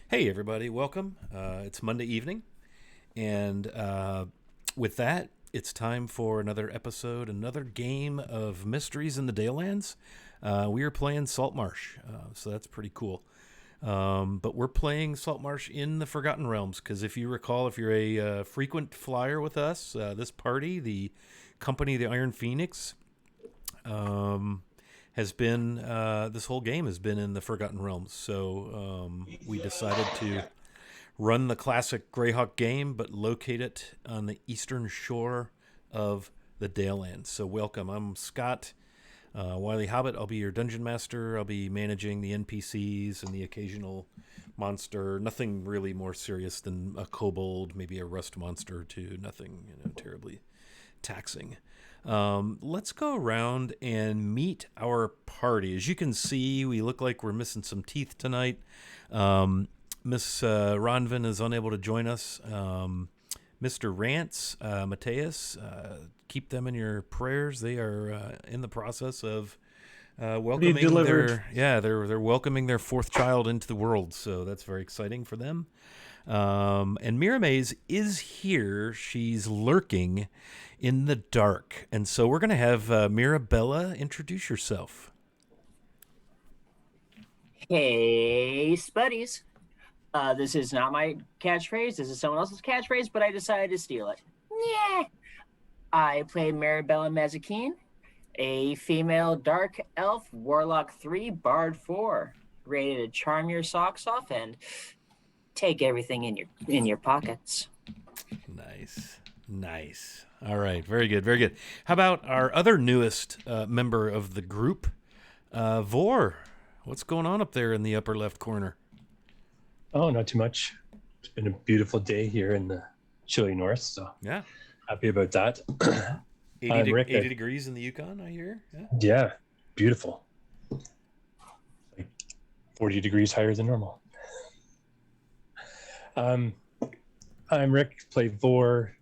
Hey, everybody, welcome. It's Monday evening, and with that, it's time for another episode, another game of Mysteries in the Dalelands. We are playing Saltmarsh, so that's pretty cool. But we're playing Saltmarsh in the Forgotten Realms because if you recall, if you're a frequent flyer with us, this party, the company, the Iron Phoenix, um, has been this whole game has been in the Forgotten Realms. So we decided to run the classic Greyhawk game, but locate it on the eastern shore of the Dalelands. So welcome. I'm Scott Wiley Hobbit. I'll be your dungeon master. I'll be managing the NPCs and the occasional monster. Nothing really more serious than a kobold, maybe a rust monster or two. Nothing terribly taxing. Let's go around and meet our party. As you can see, we look like we're missing some teeth tonight. Miss Ronvin is unable to join us. Mr. Rance, Mateus, keep them in your prayers. They are in the process of Be welcoming delivered. they're welcoming their fourth child into the world. So that's very exciting for them. And Miramaze is here. She's lurking in the dark. And so we're going to have Mirabella introduce yourself. Hey, Spuddies. This is not my catchphrase. This is someone else's catchphrase, but I decided to steal it. Yeah. I play Maribella Mazikeen, a female dark elf, Warlock 3, Bard 4, ready to charm your socks off and take everything in your pockets. Nice. Nice. All right. Very good. Very good. How about our other newest member of the group, Vor? What's going on up there in the upper left corner? Oh, not too much. It's been a beautiful day here in the chilly north, so Yeah. happy about that. 80, I'm Rick. 80 degrees in the Yukon, I hear. Yeah. Yeah, beautiful. Like 40 degrees higher than normal. Um, I'm Rick, play Vor,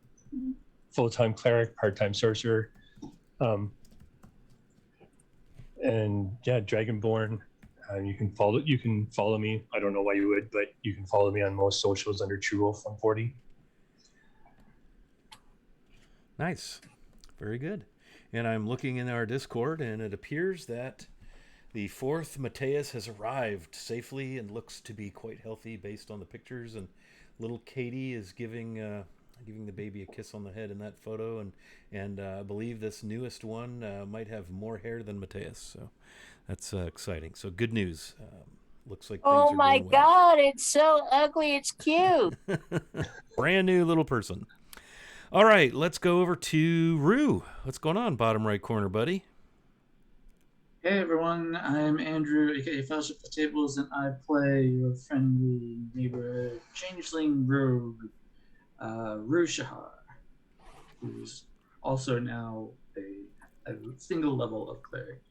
full-time cleric, part-time sorcerer. And yeah, Dragonborn. You can follow me. I don't know why you would, but you can follow me on most socials under True Wolf 140. Nice. Very good. And I'm looking in our Discord, and it appears that the fourth Mateus has arrived safely and looks to be quite healthy based on the pictures. And little Katie is giving the baby a kiss on the head in that photo. And I believe this newest one might have more hair than Mateus. So that's exciting. So good news. Looks like things Oh are my going well. god, it's so ugly, it's cute. Brand new little person. All right, let's go over to Rue. What's going on, bottom right corner, buddy? Hey everyone, I'm Andrew, aka Fellowship of the Tables, and I play your friendly neighborhood changeling rogue, Rue Shahar, who's also now a single level of cleric,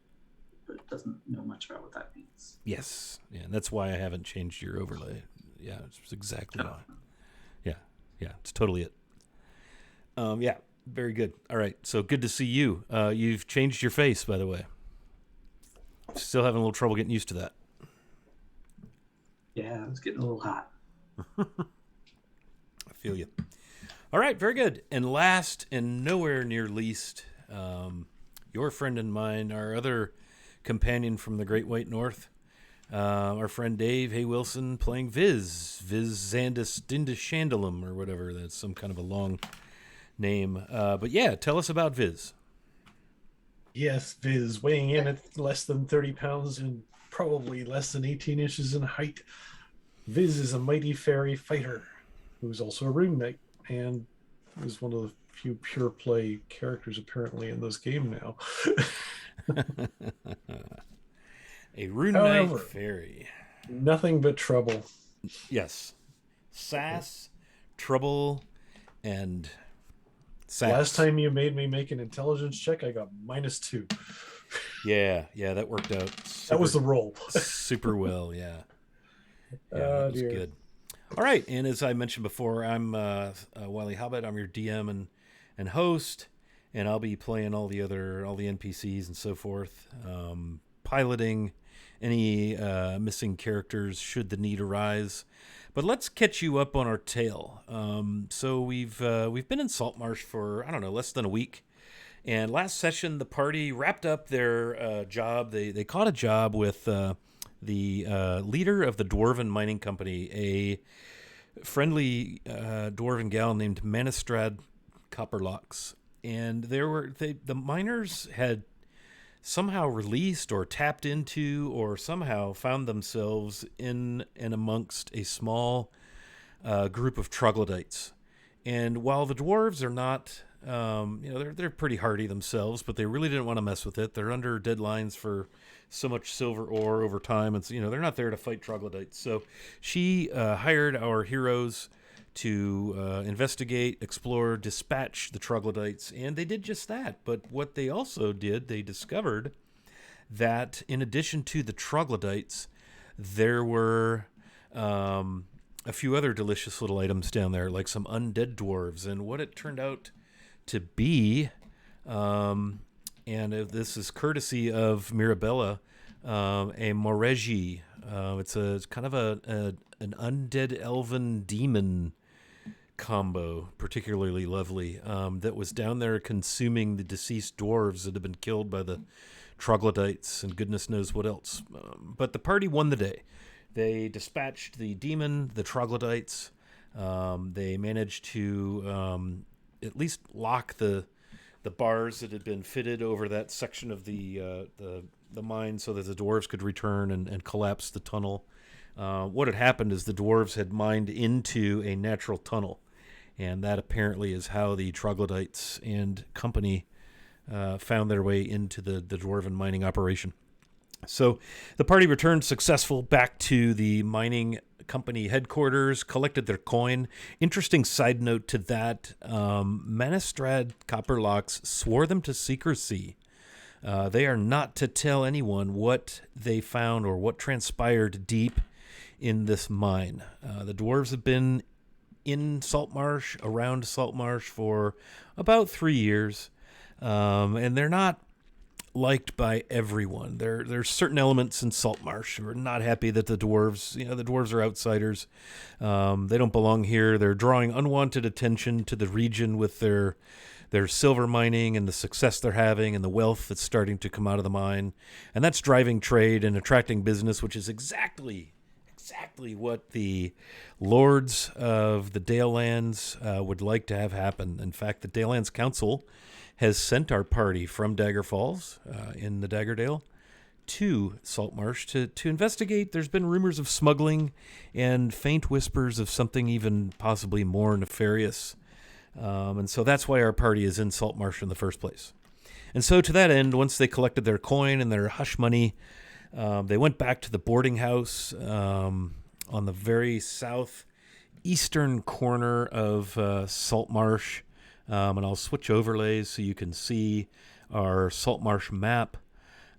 but doesn't know much about what that means. Yes. Yeah, and that's why I haven't changed your overlay. Yeah, it's exactly why. Yeah, yeah, it's totally it. Yeah, very good. All right, so good to see you. You've changed your face, by the way. Still having a little trouble getting used to that. Yeah, it's getting a little hot. I feel you. All right, very good. And last and nowhere near least, your friend and mine, our other companion from the Great White North, our friend Dave Hay Wilson playing Viz Zandis Dindashandalum or whatever. That's some kind of a long name. But yeah, tell us about Viz. Yes, Viz, weighing in at less than 30 pounds and probably less than 18 inches in height. Viz is a mighty fairy fighter who's also a rune knight and is one of the few pure play characters apparently in this game now. A Rune However, Knight Fairy. Nothing but trouble. Yes. Sass, trouble, and sass. Last time you made me make an intelligence check, I got -2. Yeah, that worked out. That was the roll. Super well, yeah. Yeah, Oh, that was dear. good. All right, and as I mentioned before, I'm Wiley Hobbit. I'm your DM and host, and I'll be playing all the NPCs and so forth, piloting any missing characters should the need arise. But let's catch you up on our tale. So we've been in Saltmarsh for, I don't know, less than a week. And last session, the party wrapped up their job. They caught a job with the leader of the Dwarven Mining Company, a friendly Dwarven gal named Manistrad Copperlocks. And the miners had somehow released or tapped into or somehow found themselves in and amongst a small group of troglodytes. And while the dwarves are not, they're pretty hardy themselves, but they really didn't want to mess with it. They're under deadlines for so much silver ore over time, and they're not there to fight troglodytes. So she hired our heroes to investigate, explore, dispatch the troglodytes, and they did just that. But what they also did, they discovered that in addition to the troglodytes, there were a few other delicious little items down there, like some undead dwarves. And what it turned out to be, and this is courtesy of Mirabella, a Moregi. It's kind of an undead elven demon combo, particularly lovely, that was down there consuming the deceased dwarves that had been killed by the troglodytes and goodness knows what else. But the party won the day. They dispatched the demon, the troglodytes. They managed to at least lock the bars that had been fitted over that section of the mine so that the dwarves could return and collapse the tunnel. What had happened is the dwarves had mined into a natural tunnel, and that apparently is how the troglodytes and company found their way into the dwarven mining operation. So the party returned successful back to the mining company headquarters, collected their coin. Interesting side note to that, Manistrad Copperlocks swore them to secrecy. They are not to tell anyone what they found or what transpired deep in this mine. The dwarves have been in Saltmarsh, around Saltmarsh, for about 3 years, and they're not liked by everyone. There's certain elements in Saltmarsh who are not happy that the dwarves are outsiders. They don't belong here. They're drawing unwanted attention to the region with their silver mining and the success they're having and the wealth that's starting to come out of the mine. And that's driving trade and attracting business, which is exactly what the lords of the Dalelands would like to have happen. In fact, the Dalelands Council has sent our party from Dagger Falls in the Daggerdale to Saltmarsh to investigate. There's been rumors of smuggling and faint whispers of something even possibly more nefarious. And so that's why our party is in Saltmarsh in the first place. And so to that end, once they collected their coin and their hush money, they went back to the boarding house on the very southeastern corner of Saltmarsh. And I'll switch overlays so you can see our Saltmarsh map.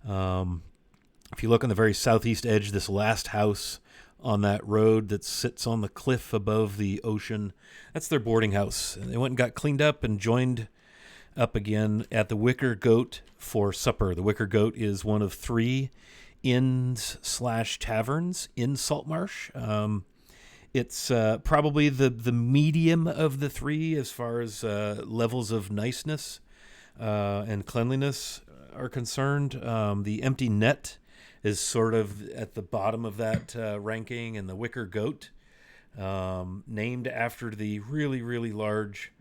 If you look on the very southeast edge, this last house on that road that sits on the cliff above the ocean, that's their boarding house. And they went and got cleaned up and joined up again at the Wicker Goat for supper. The Wicker Goat is one of 3 inns/taverns in Saltmarsh. It's probably the medium of the 3 as far as levels of niceness and cleanliness are concerned. The Empty Net is sort of at the bottom of that ranking, and the Wicker Goat, named after the really, really large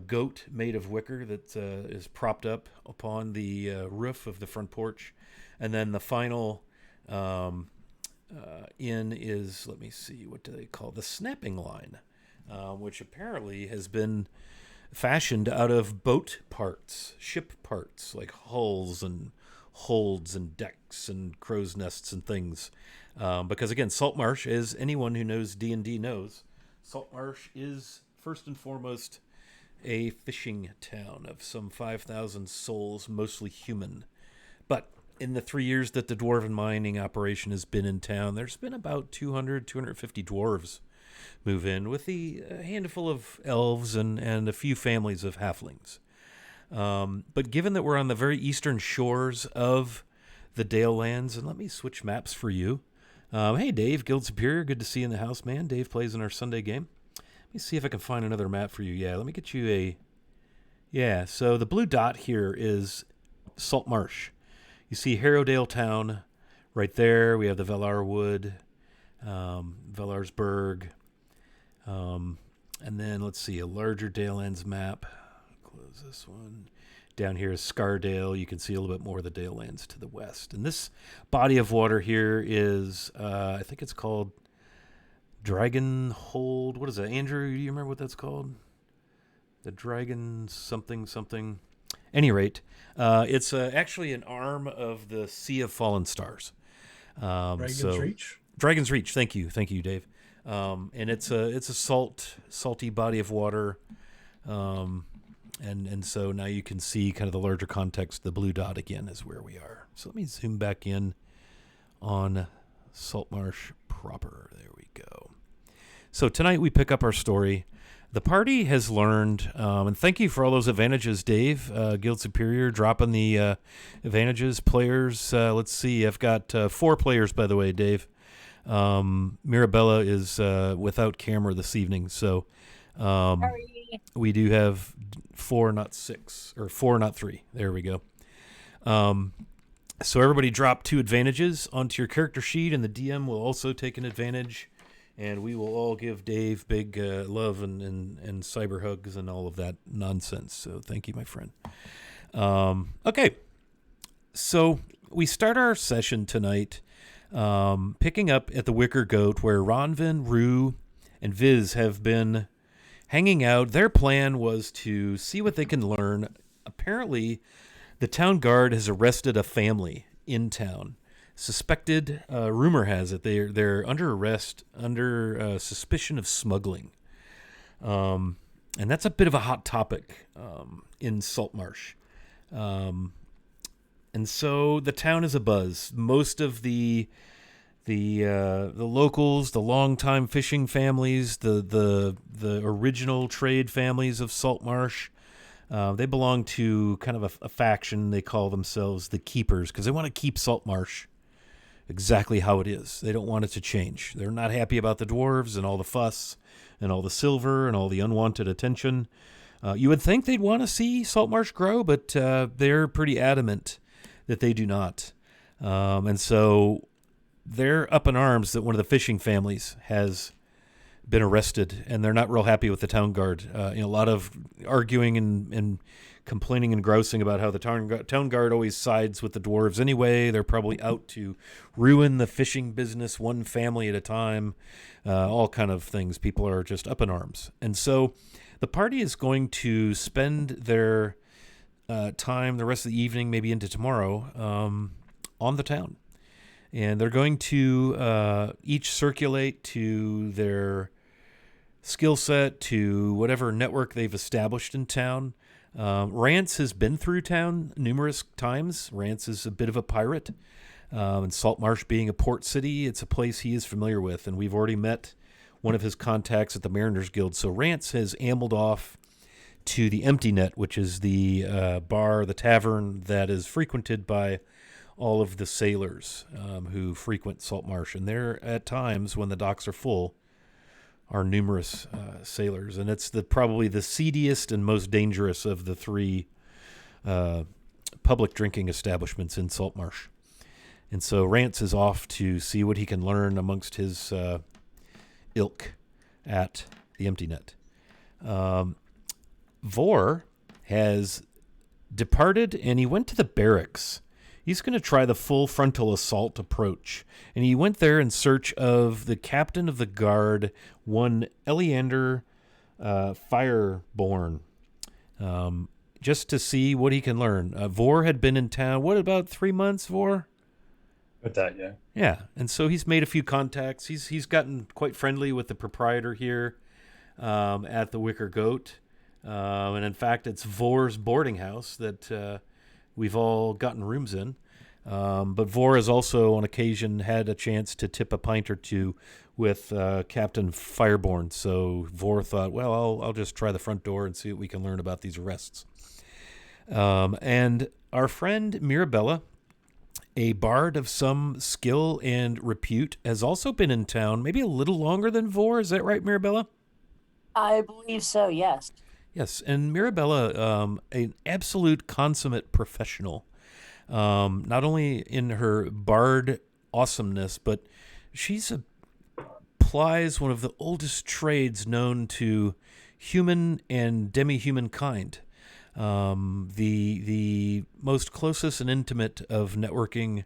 goat made of wicker that is propped up upon the roof of the front porch. And then the final inn is, let me see, what do they call the Snapping Line, which apparently has been fashioned out of boat parts, ship parts, like hulls and holds and decks and crow's nests and things. Because again, Saltmarsh, as anyone who knows D&D knows, Saltmarsh is first and foremost a fishing town of some 5,000 souls, mostly human. But in the 3 years that the dwarven mining operation has been in town, there's been about 250 dwarves move in, with a handful of elves and a few families of halflings. But given that we're on the very eastern shores of the Dalelands. And let me switch maps for you. Hey, Dave, Guild Superior. Good to see you in the house, man. Dave plays in our Sunday game. Let me see if I can find another map for you. Yeah, let me get you a... Yeah, so the blue dot here is Salt Marsh. You see Harrowdale Town right there. We have the Velar Wood, Velarsburg. And then let's see, a larger Dalelands map. Close this one. Down here is Scardale. You can see a little bit more of the Dalelands to the west. And this body of water here is, I think it's called Dragonhold. What is that, Andrew? Do you remember what that's called? The Dragon something. Any rate, it's actually an arm of the Sea of Fallen Stars. Dragon's Reach? Dragon's Reach. Thank you, Dave. And it's a salty body of water. And so now you can see kind of the larger context. The blue dot again is where we are. So let me zoom back in on Saltmarsh proper. There we go. So tonight we pick up our story. The party has learned, and thank you for all those advantages, Dave, Guild Superior, dropping the advantages. Players, let's see, I've got 4 players, by the way, Dave. Mirabella is without camera this evening, so we do have 4, not 6, or 4, not 3. There we go. So everybody drop 2 advantages onto your character sheet, and the DM will also take an advantage. And we will all give Dave big love and cyber hugs and all of that nonsense. So thank you, my friend. Okay. So we start our session tonight picking up at the Wicker Goat, where Ronvin, Rue, and Viz have been hanging out. Their plan was to see what they can learn. Apparently, the town guard has arrested a family in town. Suspected, rumor has it, they're under arrest under suspicion of smuggling, and that's a bit of a hot topic in Saltmarsh. And so the town is abuzz. Most of the locals, the longtime fishing families, the original trade families of Saltmarsh, they belong to kind of a faction. They call themselves the Keepers because they want to keep Saltmarsh exactly how it is. They don't want it to change. They're not happy about the dwarves and all the fuss and all the silver and all the unwanted attention. You would think they'd want to see Saltmarsh grow, but they're pretty adamant that they do not. And so they're up in arms that one of the fishing families has been arrested, and they're not real happy with the town guard. A lot of arguing and complaining and grousing about how the town guard always sides with the dwarves anyway. They're probably out to ruin the fishing business one family at a time, all kind of things. People are just up in arms. And so the party is going to spend their time the rest of the evening, maybe into tomorrow, on the town. And they're going to each circulate to their skill set, to whatever network they've established in town. Rance has been through town numerous times. Rance is a bit of a pirate. And Saltmarsh being a port city, it's a place he is familiar with. And we've already met one of his contacts at the Mariners Guild. So Rance has ambled off to the Empty Net, which is the bar, the tavern that is frequented by all of the sailors who frequent Saltmarsh. And there, at times, when the docks are full, are numerous sailors. And it's probably the seediest and most dangerous of the 3 public drinking establishments in Saltmarsh. And so Rance is off to see what he can learn amongst his ilk at the Empty Net. Vor has departed, and he went to the barracks. He's going to try the full frontal assault approach. And he went there in search of the captain of the guard, one Eleander Fireborn, just to see what he can learn. Vor had been in town, what, about 3 months, Vor? With that, yeah. Yeah, and so he's made a few contacts. He's gotten quite friendly with the proprietor here at the Wicker Goat. And in fact, it's Vor's boarding house that we've all gotten rooms in. But Vor has also, on occasion, had a chance to tip a pint or two with Captain Fireborn. So Vor thought, well, I'll just try the front door and see what we can learn about these arrests. And our friend Mirabella a bard of some skill and repute, has also been in town, maybe a little longer than Vor. Is that right, Mirabella? I believe so, yes. Yes, and Mirabella, an absolute consummate professional, not only in her bard awesomeness, but she's applies one of the oldest trades known to human and demi-human kind. The most closest and intimate of networking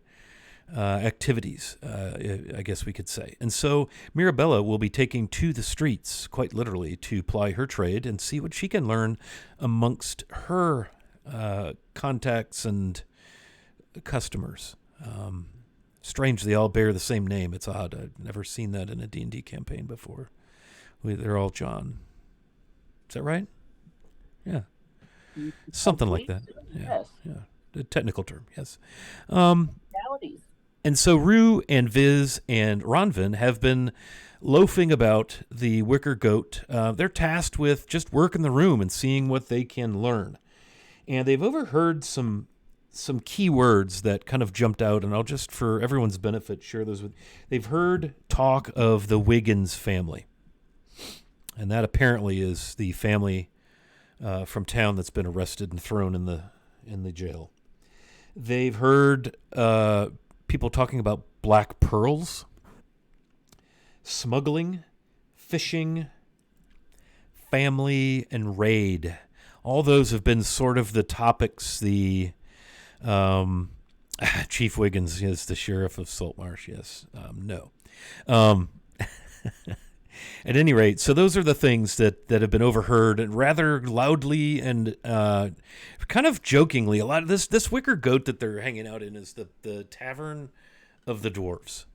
activities, I guess we could say. And so Mirabella will be taking to the streets, quite literally, to ply her trade and see what she can learn amongst her contacts and customers. Strange, they all bear the same name. It's odd. I've never seen that in a D&D campaign before. They're all John. Is that right? Yeah. Something like that. Yeah. Yes. Yeah. The technical term, yes. Realities. And so Rue and Viz and Ronvin have been loafing about the Wicker Goat. They're tasked with just working the room and seeing what they can learn. And they've overheard some key words that kind of jumped out, and I'll just, for everyone's benefit, share those with. They've heard talk of the Wiggins family. And that apparently is the family from town that's been arrested and thrown in the jail. They've heard people talking about black pearls, smuggling, fishing, family, and raid. All those have been sort of the topics. The Chief Wiggins is the sheriff of Saltmarsh. Yes, no. At any rate, so those are the things that have been overheard, and rather loudly and kind of jokingly. A lot of this Wicker Goat that they're hanging out in is the Tavern of the Dwarves,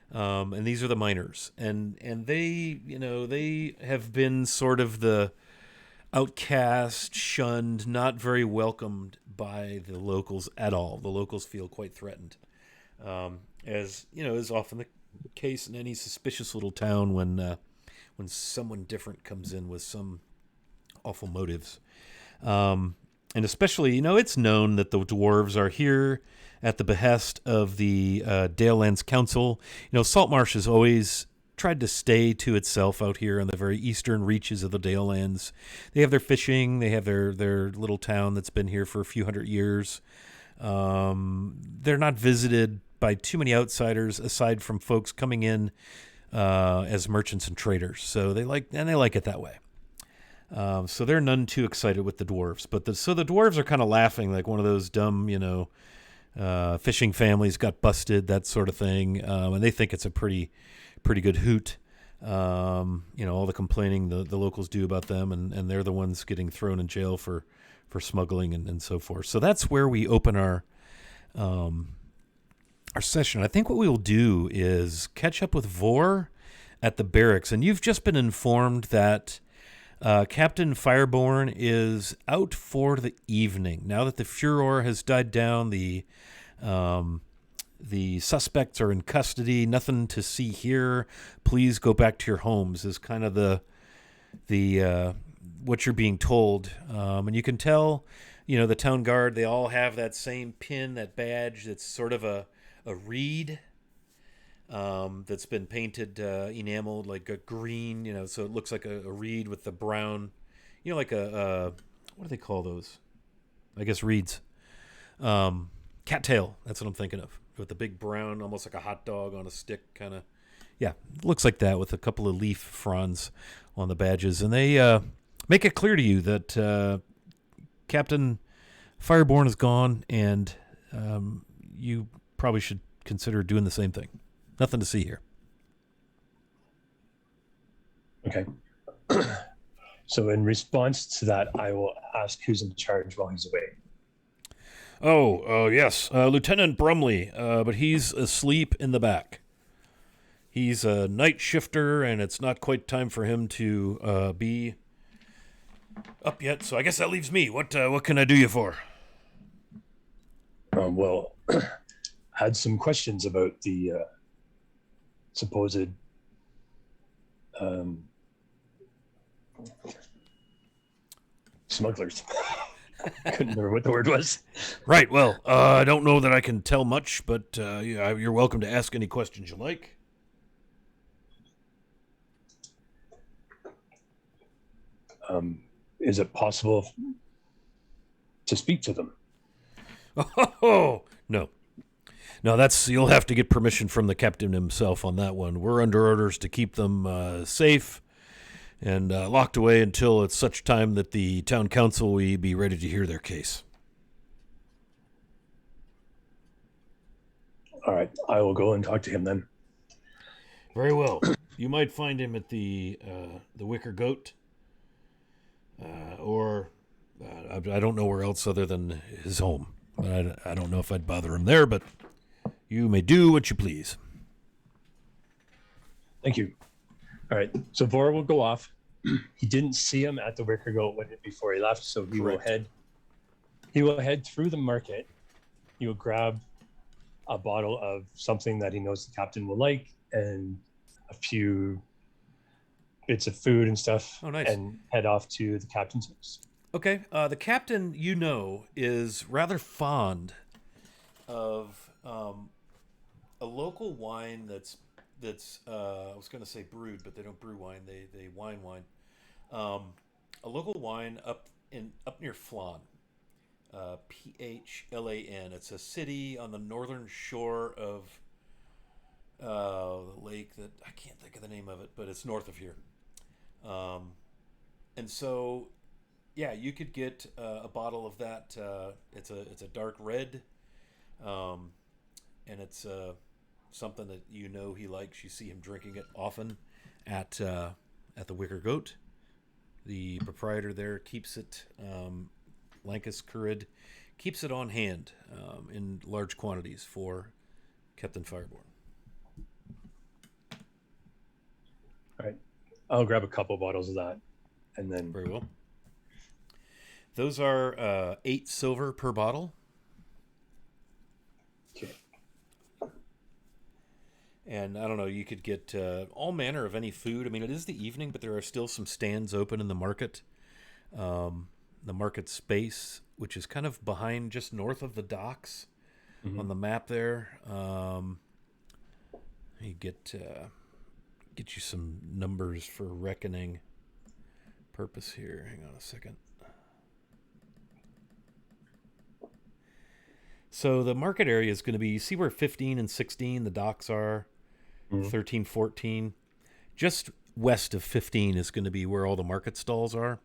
and these are the miners, and they have been sort of the outcast, shunned, not very welcomed by the locals at all. The locals feel quite threatened, as is often the case in any suspicious little town when someone different comes in with some awful motives. And especially, it's known that the dwarves are here at the behest of the Dalelands Council. Saltmarsh has always tried to stay to itself out here in the very eastern reaches of the Dalelands. They have their fishing. They have their little town that's been here for a few hundred years. They're not visited by too many outsiders aside from folks coming in as merchants and traders. So they like it that way. So they're none too excited with the dwarves. So the dwarves are kind of laughing like one of those dumb, fishing families got busted, that sort of thing. And they think it's a pretty good hoot. All the complaining the locals do about them, and they're the ones getting thrown in jail for smuggling and so forth. So that's where we open our session. I think what we will do is catch up with Vor at the barracks, and you've just been informed that Captain Fireborn is out for the evening. Now that the furor has died down, the suspects are in custody. Nothing to see here. Please go back to your homes is kind of the what you're being told. And you can tell, the town guard, they all have that same pin, that badge. That's sort of a reed that's been painted, enameled like a green, so it looks like a reed with the brown, like a what do they call those? I guess reeds. Cattail, that's what I'm thinking of, with the big brown, almost like a hot dog on a stick kind of. Yeah, looks like that with a couple of leaf fronds on the badges. And they make it clear to you that Captain Fireborn is gone, and you probably should consider doing the same thing. Nothing to see here. Okay. So in response to that, I will ask who's in charge while he's away. Yes, Lieutenant Brumley, but he's asleep in the back. He's a night shifter, and it's not quite time for him to be up yet. So I guess that leaves me. What can I do you for? Well, had some questions about the supposed smugglers. Couldn't remember what the word was. Right. Well, I don't know that I can tell much, but you're welcome to ask any questions you like. Is it possible to speak to them? Oh, no. No, you'll have to get permission from the captain himself on that one. We're under orders to keep them safe and locked away until it's such time that the town council will be ready to hear their case. All right, I will go and talk to him then. Very well. You might find him at the Wicker Goat, or I don't know where else other than his home. I don't know if I'd bother him there, but you may do what you please. Thank you. All right, so Vora will go off. He didn't see him at the Wicker Goat before he left, so he Correct. will head through the market. He will grab a bottle of something that he knows the captain will like and a few bits of food and stuff. Oh, nice. And head off to the captain's house. Okay, the captain, is rather fond of a local wine that's I was going to say brewed, but they don't brew wine; they wine. A local wine up near Flan, Phlan. It's a city on the northern shore of the lake that I can't think of the name of it, but it's north of here. And so. Yeah, you could get a bottle of that. It's a dark red, and it's something that he likes. You see him drinking it often at the Wicker Goat. The proprietor there keeps it, Lankus Currid, keeps it on hand in large quantities for Captain Fireborn. All right, I'll grab a couple bottles of that, and then Very well. Those are 8 silver per bottle. Okay. And I don't know, you could get all manner of any food. I mean, it is the evening, but there are still some stands open in the market. The market space, which is kind of behind, just north of the docks on the map there. You get you some numbers for reckoning purpose here. Hang on a second. So the market area is going to be, you see where 15 and 16 the docks are, 13, 14. Just west of 15 is going to be where all the market stalls are.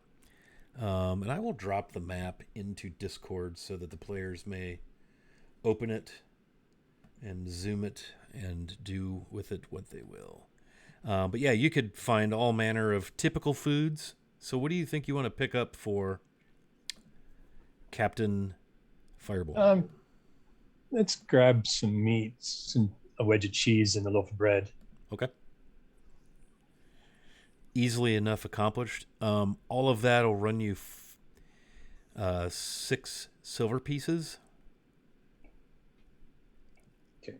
And I will drop the map into Discord so that the players may open it and zoom it and do with it what they will. But yeah, you could find all manner of typical foods. So what do you think you want to pick up for Captain Fireball? Let's grab some meats, a wedge of cheese, and a loaf of bread. Okay. Easily enough accomplished. All of that will run you 6 silver pieces. Okay.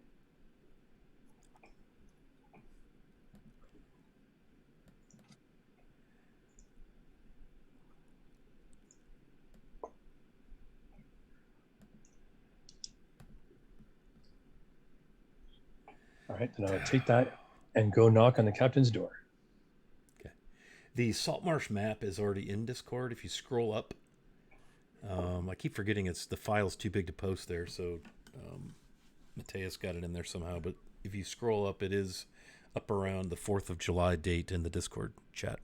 All right, then I'll take that and go knock on the captain's door. Okay. The Saltmarsh map is already in Discord. If you scroll up, I keep forgetting the file's too big to post there, so Mateus got it in there somehow. But if you scroll up, it is up around the 4th of July date in the Discord chat.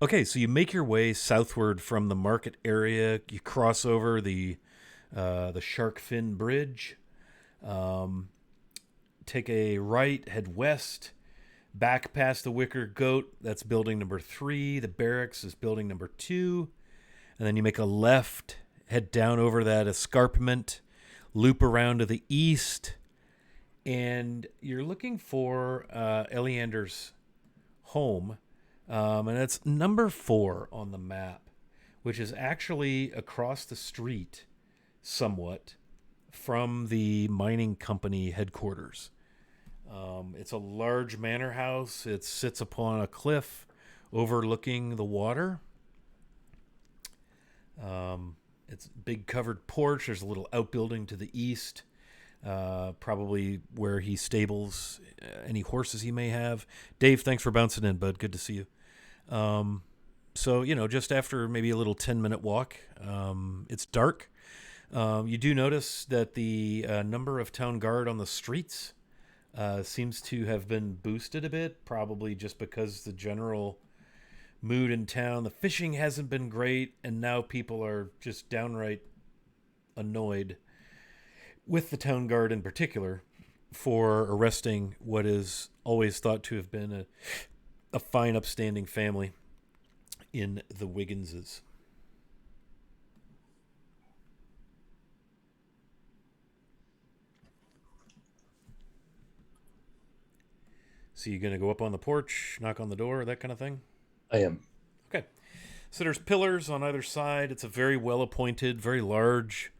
Okay, so you make your way southward from the market area. You cross over the Shark Fin Bridge. Take a right, head west, back past the Wicker Goat. That's building number 3. The barracks is building number 2. And then you make a left, head down over that escarpment, loop around to the east, and you're looking for Eleander's home. And it's number 4 on the map, which is actually across the street somewhat from the mining company headquarters. It's a large manor house. It sits upon a cliff overlooking the water. It's a big covered porch. There's a little outbuilding to the east, probably where he stables any horses he may have. Dave, thanks for bouncing in, bud. Good to see you. So, just after maybe a little 10-minute walk, it's dark. You do notice that the number of town guard on the streets seems to have been boosted a bit, probably just because the general mood in town, the fishing hasn't been great, and now people are just downright annoyed with the town guard in particular for arresting what is always thought to have been a fine, upstanding family in the Wigginses. So you going to go up on the porch, knock on the door, that kind of thing? I am. Okay. So there's pillars on either side. It's a very well-appointed, very large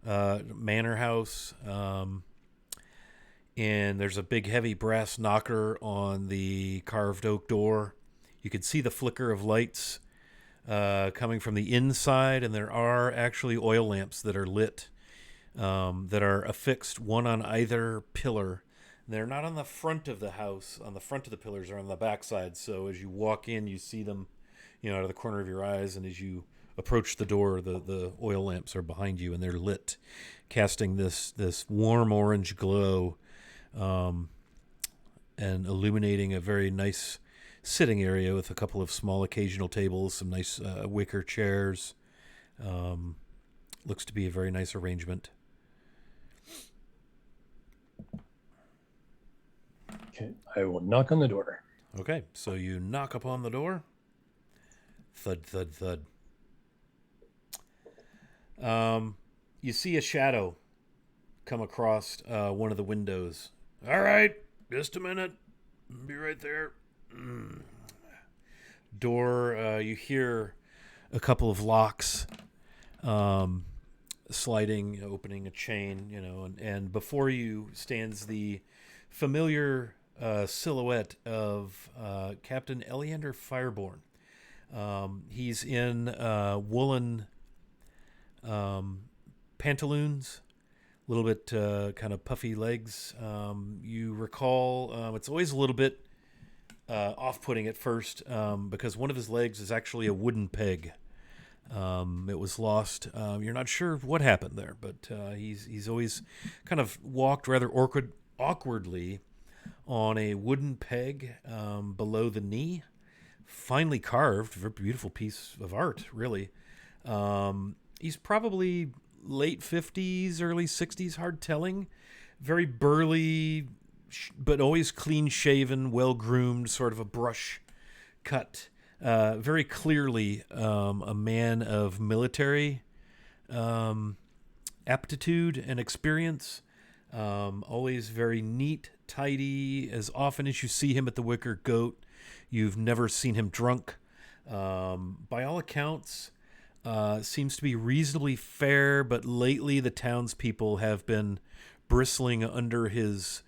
manor house. And there's a big, heavy brass knocker on the carved oak door. You can see the flicker of lights coming from the inside, and there are actually oil lamps that are lit that are affixed, one on either pillar. They're not on the front of the house, on the front of the pillars, or on the back side. So as you walk in, you see them, out of the corner of your eyes, and as you approach the door, the oil lamps are behind you, and they're lit, casting this warm orange glow, and illuminating a very nice sitting area with a couple of small occasional tables, some nice wicker chairs. Looks to be a very nice arrangement. Okay, I will knock on the door. Okay, so you knock upon the door. Thud, thud, thud. You see a shadow come across one of the windows. All right, just a minute. Be right there. Door, you hear a couple of locks sliding, opening a chain, and before you stands the familiar silhouette of Captain Eleander Fireborn. He's in woolen pantaloons, a little bit kind of puffy legs. You recall it's always a little bit off-putting at first because one of his legs is actually a wooden peg. It was lost. You're not sure what happened there, but he's always kind of walked rather awkwardly on a wooden peg below the knee. Finely carved, very beautiful piece of art, really. He's probably late 50s, early 60s, hard telling. Very burly, but always clean-shaven, well-groomed, sort of a brush cut. Very clearly a man of military aptitude and experience. Always very neat, tidy. As often as you see him at the Wicker Goat, you've never seen him drunk. By all accounts, seems to be reasonably fair, but lately the townspeople have been bristling under his,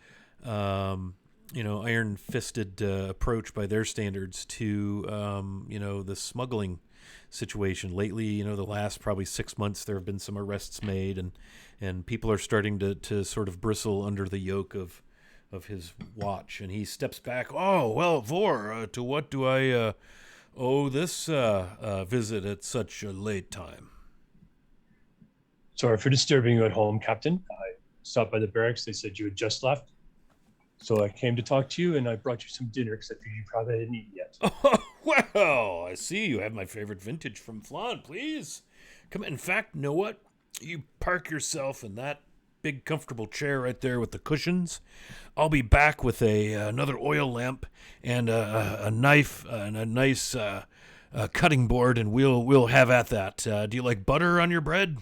iron-fisted approach by their standards to, the smuggling situation. Lately, the last probably 6 months, there have been some arrests made, and people are starting to sort of bristle under the yoke of his watch. And he steps back. Oh, well, Vor, to what do I owe this visit at such a late time? Sorry for disturbing you at home, Captain. I stopped by the barracks. They said you had just left. So I came to talk to you, and I brought you some dinner because I figured you probably hadn't eaten yet. Oh, well, I see you have my favorite vintage from Flan. Please come. In fact, you know what? You park yourself in that big comfortable chair right there with the cushions. I'll be back with another oil lamp and a knife and a nice cutting board, and we'll have at that. Do you like butter on your bread?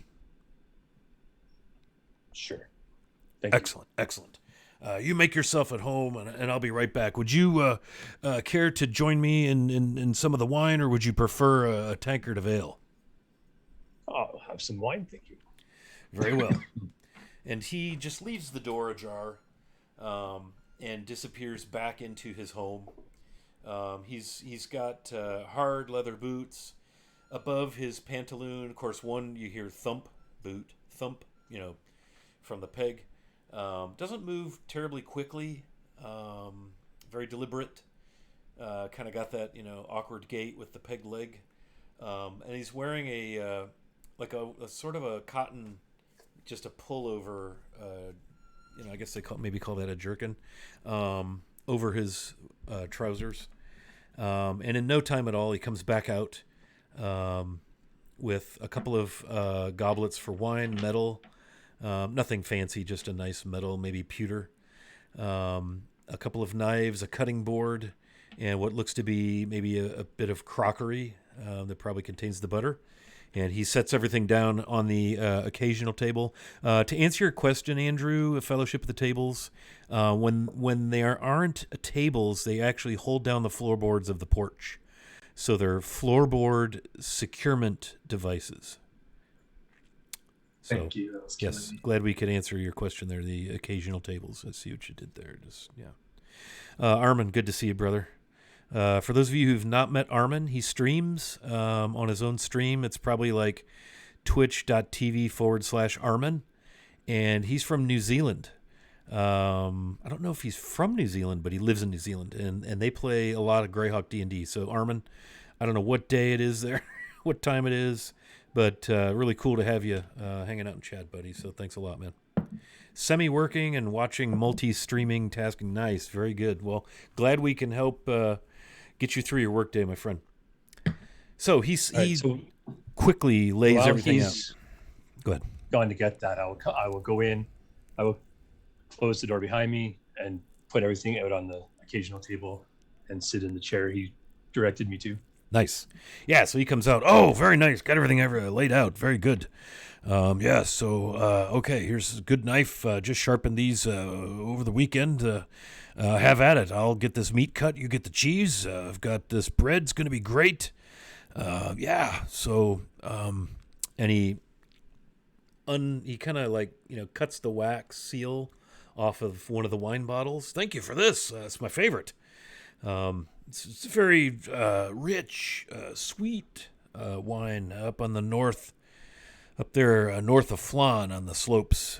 Sure. Thank you. Excellent. You make yourself at home, and I'll be right back. Would you care to join me in some of the wine, or would you prefer a tankard of ale? I'll have some wine, thank you. Very well. And he just leaves the door ajar and disappears back into his home. He's got hard leather boots, above his pantaloon, of course, one you hear thump, boot, thump, from the peg. Doesn't move terribly quickly. Very deliberate. Kind of got that awkward gait with the peg leg. And he's wearing like a sort of a cotton, just a pullover. I guess they maybe call that a jerkin, over his trousers. And in no time at all, he comes back out with a couple of goblets for wine, metal. Nothing fancy, just a nice metal, maybe pewter. A couple of knives, a cutting board, and what looks to be maybe a bit of crockery that probably contains the butter. And he sets everything down on the occasional table. To answer your question, Andrew, Fellowship of the Tables, when there aren't tables, they actually hold down the floorboards of the porch. So they're floorboard securement devices. So, Thank you. That was yes, killing me. glad we could answer your question there. The occasional tables. I see what you did there. Armin, good to see you, brother. For those of you who've not met Armin, he streams on his own stream. It's probably like twitch.tv/Armin. And he's from New Zealand. I don't know if he's from New Zealand, but he lives in New Zealand. And they play a lot of Greyhawk D&D. So, Armin, I don't know what day it is there, what time it is. But really cool to have you hanging out in chat, buddy. So thanks a lot, man. Semi-working and watching multi-streaming tasking. Nice. Very good. Well, glad we can help get you through your workday, my friend. So he quickly lays while everything out. he's Go ahead. gone to get that, I will go in. I will close the door behind me and put everything out on the occasional table and sit in the chair he directed me to. Nice. Yeah, so he comes out. Oh, very nice. Got everything laid out. Very good. Okay, here's a good knife. Just sharpened these over the weekend. Have at it. I'll get this meat cut. You get the cheese. I've got this bread. It's going to be great. And he kind of cuts the wax seal off of one of the wine bottles. Thank you for this. It's my favorite. It's very rich, sweet wine up on the north, up there north of Flan on the slopes,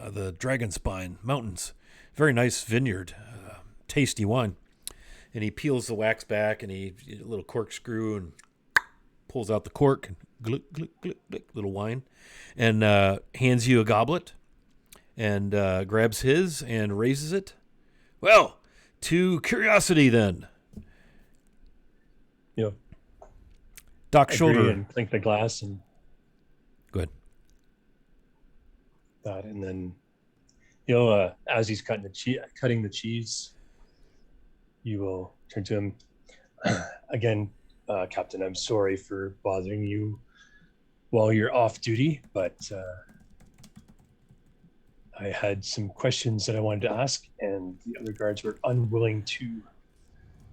the Dragonspine Mountains. Very nice vineyard, tasty wine. And he peels the wax back, and a little corkscrew, and pulls out the cork, and gluk, gluk, gluk, gluk, little wine, and hands you a goblet, and grabs his and raises it. Well, to curiosity then. Doc Shoulder. And clink the glass and go ahead. That, and then as he's cutting the cheese, you will turn to him again. Captain, I'm sorry for bothering you while you're off duty, but I had some questions that I wanted to ask, and the other guards were unwilling to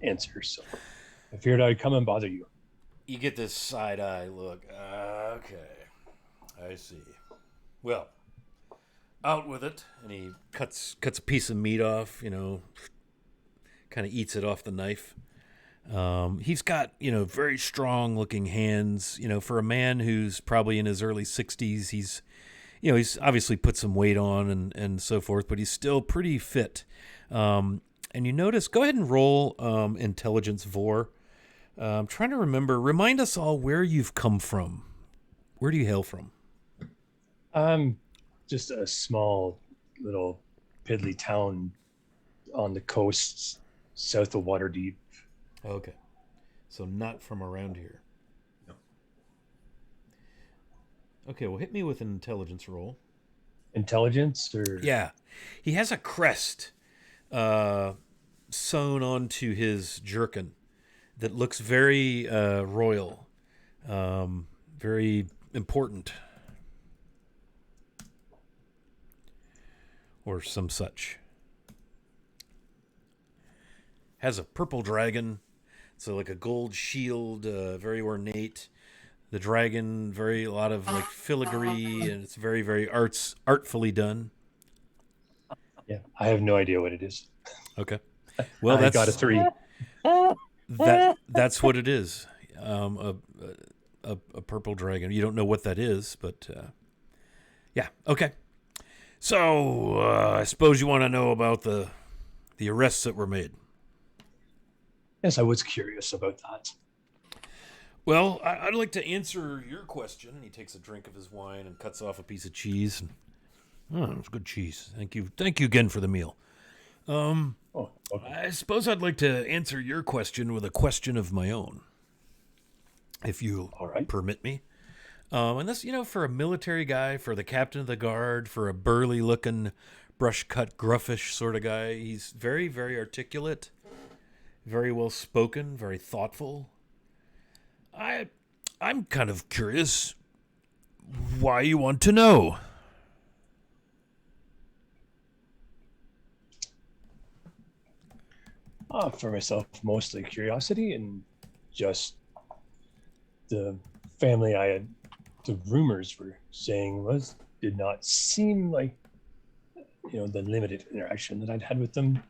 answer. So I figured I'd come and bother you. You get this side-eye look. Okay, I see. Well, out with it. And he cuts a piece of meat off, kind of eats it off the knife. He's got, very strong-looking hands. For a man who's probably in his early 60s, he's obviously put some weight on and so forth, but he's still pretty fit. And you notice, go ahead and roll Intelligence Vor. I'm trying to remember. Remind us all where you've come from. Where do you hail from? Just a small little piddly town on the coast south of Waterdeep. Okay. So not from around here. No. Okay, well, hit me with an intelligence roll. Intelligence? Or Yeah. He has a crest sewn onto his jerkin that looks very royal, very important, or some such. Has a purple dragon, so like a gold shield, very ornate. The dragon, a lot of like filigree, and it's very, very artfully done. Yeah, I have no idea what it is. Okay, well, I got a 3. That's what it is. A a purple dragon. You don't know what that is, but yeah. Okay. So I suppose you want to know about the arrests that were made. Yes, I was curious about that. Well, I'd like to answer your question. And he takes a drink of his wine and cuts off a piece of cheese. And, oh, it's good cheese. Thank you again for the meal. Oh, okay. I suppose I'd like to answer your question with a question of my own, if you All right. permit me. And this, for a military guy, for the captain of the guard, for a burly-looking, brush-cut, gruffish sort of guy, he's very, very articulate, very well-spoken, very thoughtful. I'm kind of curious why you want to know. For myself, mostly curiosity and just the family the rumors were saying did not seem like, the limited interaction that I'd had with them,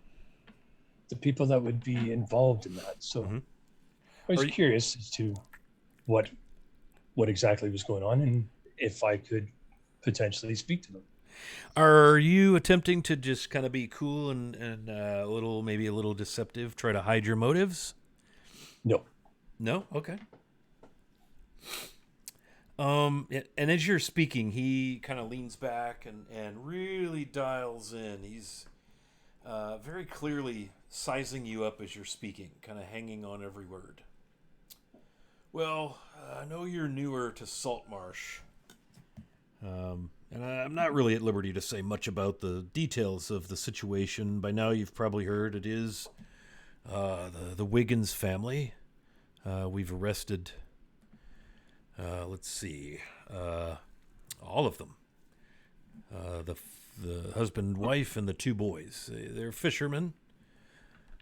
the people that would be involved in that. So I was curious as to what exactly was going on and if I could potentially speak to them. Are you attempting to just kind of be cool and maybe a little deceptive, try to hide your motives? No. No? Okay. And as you're speaking, he kind of leans back and really dials in. He's very clearly sizing you up as you're speaking, kind of hanging on every word. Well, I know you're newer to Saltmarsh. And I'm not really at liberty to say much about the details of the situation. By now you've probably heard it is the Wiggins family. We've arrested, all of them. The husband, wife, and the two boys. They're fishermen,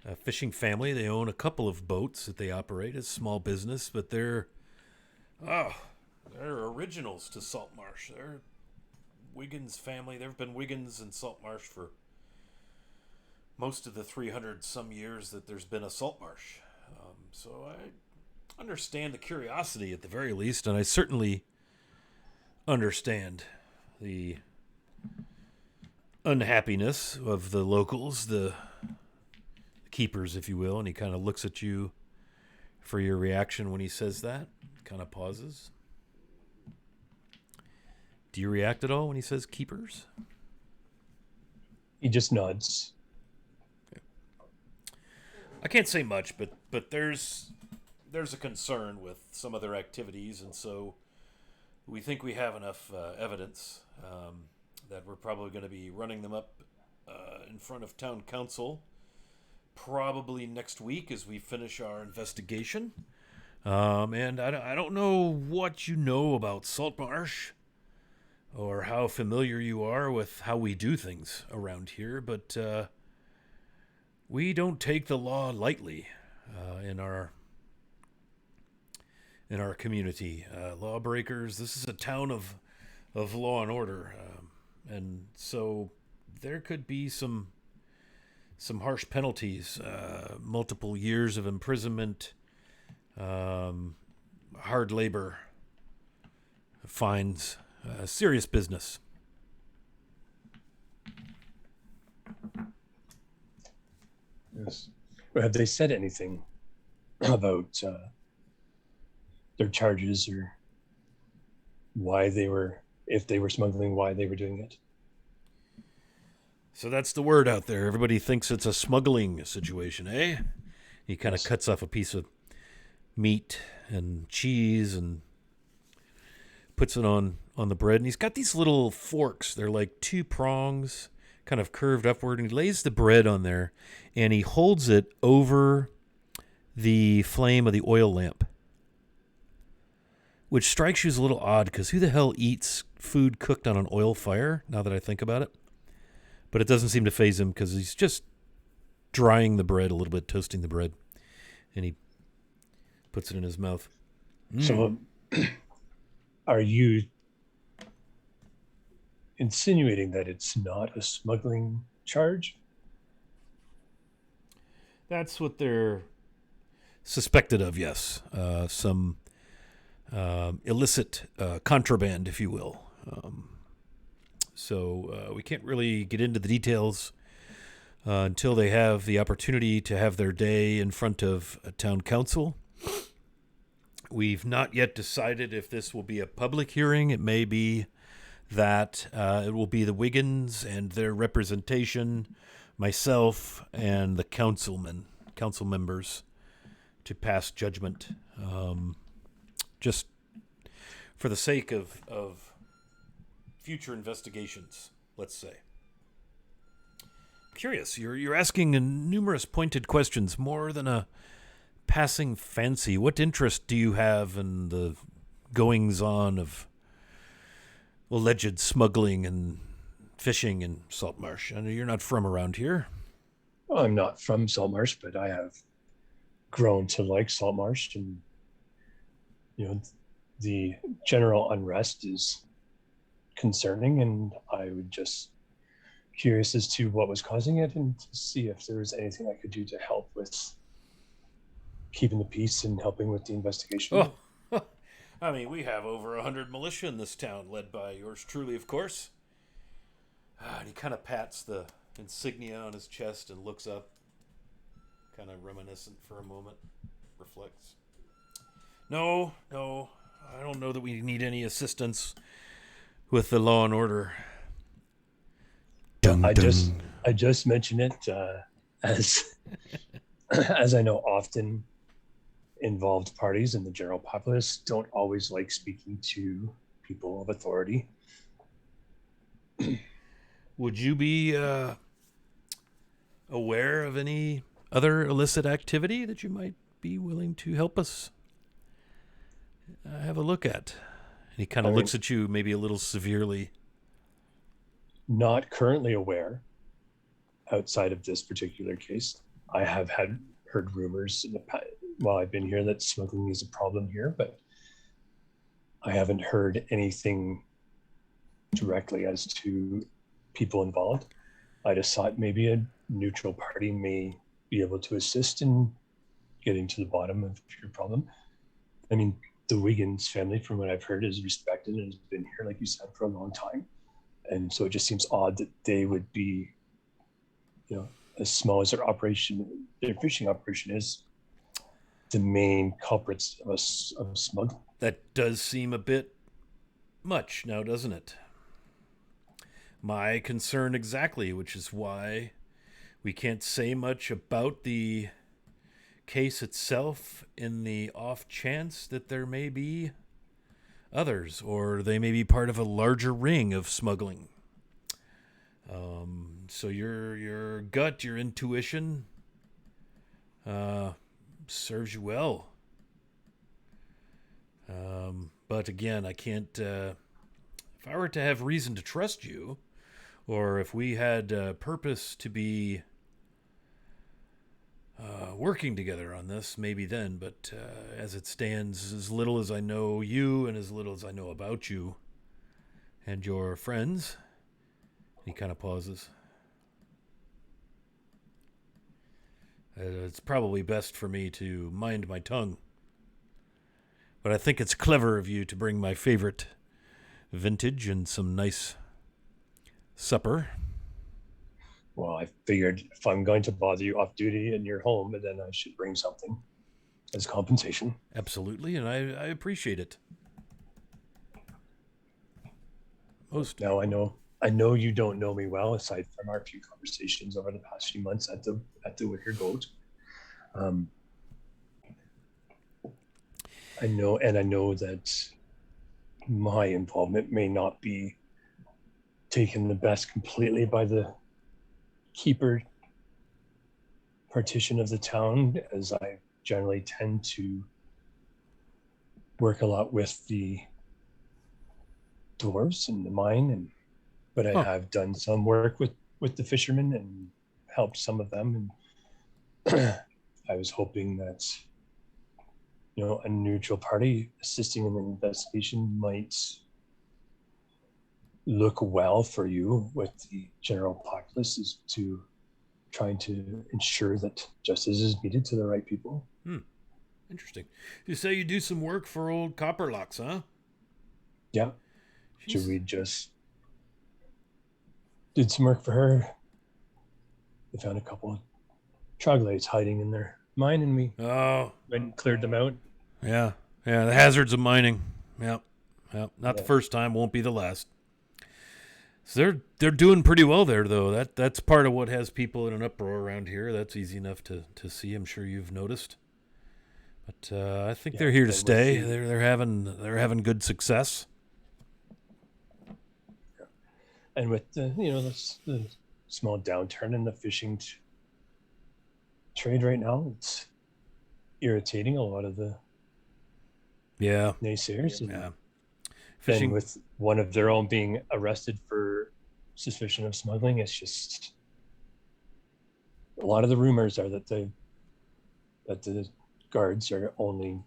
a fishing family. They own a couple of boats that they operate as small business, but they're originals to Saltmarsh. They're Wiggins family. There have been Wiggins in Saltmarsh for most of the 300 some years that there's been a Saltmarsh. So I understand the curiosity at the very least, and I certainly understand the unhappiness of the locals, the keepers, if you will. And he kind of looks at you for your reaction when he says that. Kind of pauses. Do you react at all when he says keepers? He just nods. Okay. I can't say much, but there's a concern with some of their activities, and so we think we have enough evidence that we're probably going to be running them up in front of town council probably next week as we finish our investigation. And I don't know what you know about Saltmarsh or how familiar you are with how we do things around here, but we don't take the law lightly in our community. Lawbreakers, this is a town of law and order, and so there could be some harsh penalties, multiple years of imprisonment, hard labor, fines, serious business. Yes. Or have they said anything about their charges or why if they were smuggling, why they were doing it? So that's the word out there. Everybody thinks it's a smuggling situation, eh? He kind of cuts off a piece of meat and cheese and puts it on the bread. And he's got these little forks. They're like two prongs, kind of curved upward. And he lays the bread on there, and he holds it over the flame of the oil lamp, which strikes you as a little odd because who the hell eats food cooked on an oil fire, now that I think about it? But it doesn't seem to faze him because he's just drying the bread a little bit, toasting the bread. And he puts it in his mouth. So are you insinuating that it's not a smuggling charge? That's what they're suspected of, yes. Some illicit contraband, if you will. So we can't really get into the details until they have the opportunity to have their day in front of a town council. We've not yet decided if this will be a public hearing. It may be that it will be the Wiggins and their representation, myself, and the council members to pass judgment. Just for the sake of future investigations, let's say. Curious, you're asking numerous pointed questions, more than a passing fancy. What interest do you have in the goings-on of alleged smuggling and fishing in Saltmarsh? I know you're not from around here. Well, I'm not from Saltmarsh, but I have grown to like Saltmarsh, and the general unrest is concerning, and I would just curious as to what was causing it and to see if there was anything I could do to help with keeping the peace and helping with the investigation. Oh, I mean, we have over 100 militia in this town, led by yours truly, of course. And he kind of pats the insignia on his chest and looks up, kind of reminiscent for a moment, reflects. No, I don't know that we need any assistance with the law and order. Dun, I dun. just mention it as as I know often involved parties and the general populace don't always like speaking to people of authority. Would you be aware of any other illicit activity that you might be willing to help us have a look at? And he kind of looks at you maybe a little severely. Not currently aware outside of this particular case. I have heard rumors while I've been here that smuggling is a problem here, but I haven't heard anything directly as to people involved. I just thought maybe a neutral party may be able to assist in getting to the bottom of your problem. I mean, the Wiggins family, from what I've heard, is respected and has been here, like you said, for a long time. And so it just seems odd that they would be, as small as their fishing operation is, the main culprits of smuggling. That does seem a bit much now, doesn't it? My concern exactly, which is why we can't say much about the case itself in the off chance that there may be others, or they may be part of a larger ring of smuggling. So your gut, your intuition, serves you well. But again, I can't. If I were to have reason to trust you, or if we had purpose to be working together on this, maybe then. But as it stands, as little as I know you and as little as I know about you and your friends, he kind of pauses. It's probably best for me to mind my tongue. But I think it's clever of you to bring my favorite vintage and some nice supper. Well, I figured if I'm going to bother you off duty in your home, then I should bring something as compensation. Absolutely, and I appreciate it. Now I know you don't know me well, aside from our few conversations over the past few months at the Wicker Goat. I know that my involvement may not be taken the best completely by the keeper partition of the town, as I generally tend to work a lot with the dwarves in the mine, but I have done some work with the fishermen and helped some of them, and I was hoping that a neutral party assisting in the investigation might look well for you with the general populace, is to trying to ensure that justice is meted to the right people. Interesting. You say you do some work for old Copperlocks, huh? Yeah. She's- So we just did some work for her. They found a couple of troglodytes hiding in their mine, and we Oh, went and cleared them out. yeah. Yeah, the hazards of mining. Yep. Yep. Not the Yeah. first time, won't be the last. So they're doing pretty well there, though. That's part of what has people in an uproar around here. That's easy enough to see. I'm sure you've noticed. But I think they're here to and with stay. the- They're having good success. And with the small downturn in the fishing trade right now, it's irritating a lot of the Yeah. naysayers. And Yeah. then Fishing. with one of their own being arrested for suspicion of smuggling, it's just a lot of the rumors are that the guards are only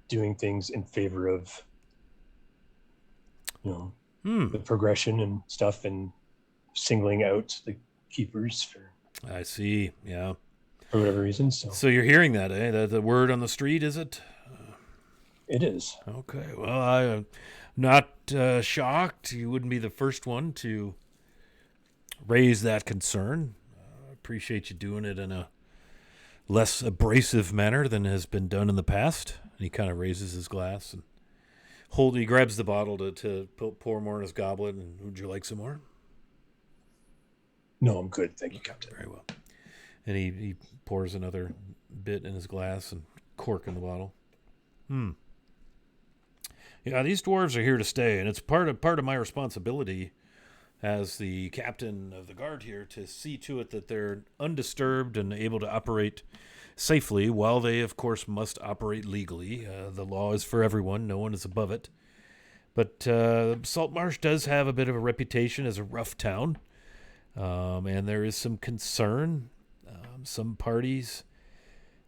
doing things in favor of the progression and stuff, and singling out the keepers for I see. Yeah. whatever reason. So So you're hearing that, eh? The word on the street, is it? it is. Okay. Well, I'm not shocked. You wouldn't be the first one to raise that concern. Appreciate you doing it in a less abrasive manner than has been done in the past. And he kind of raises his glass and he grabs the bottle to pour more in his goblet. And would you like some more? No, I'm good. Thank you, Captain. Very well. And he pours another bit in his glass and cork in the bottle. Yeah, these dwarves are here to stay, and it's part of my responsibility as the captain of the guard here to see to it that they're undisturbed and able to operate safely, while they, of course, must operate legally. The law is for everyone. No one is above it. But Saltmarsh does have a bit of a reputation as a rough town, and there is some concern. Some parties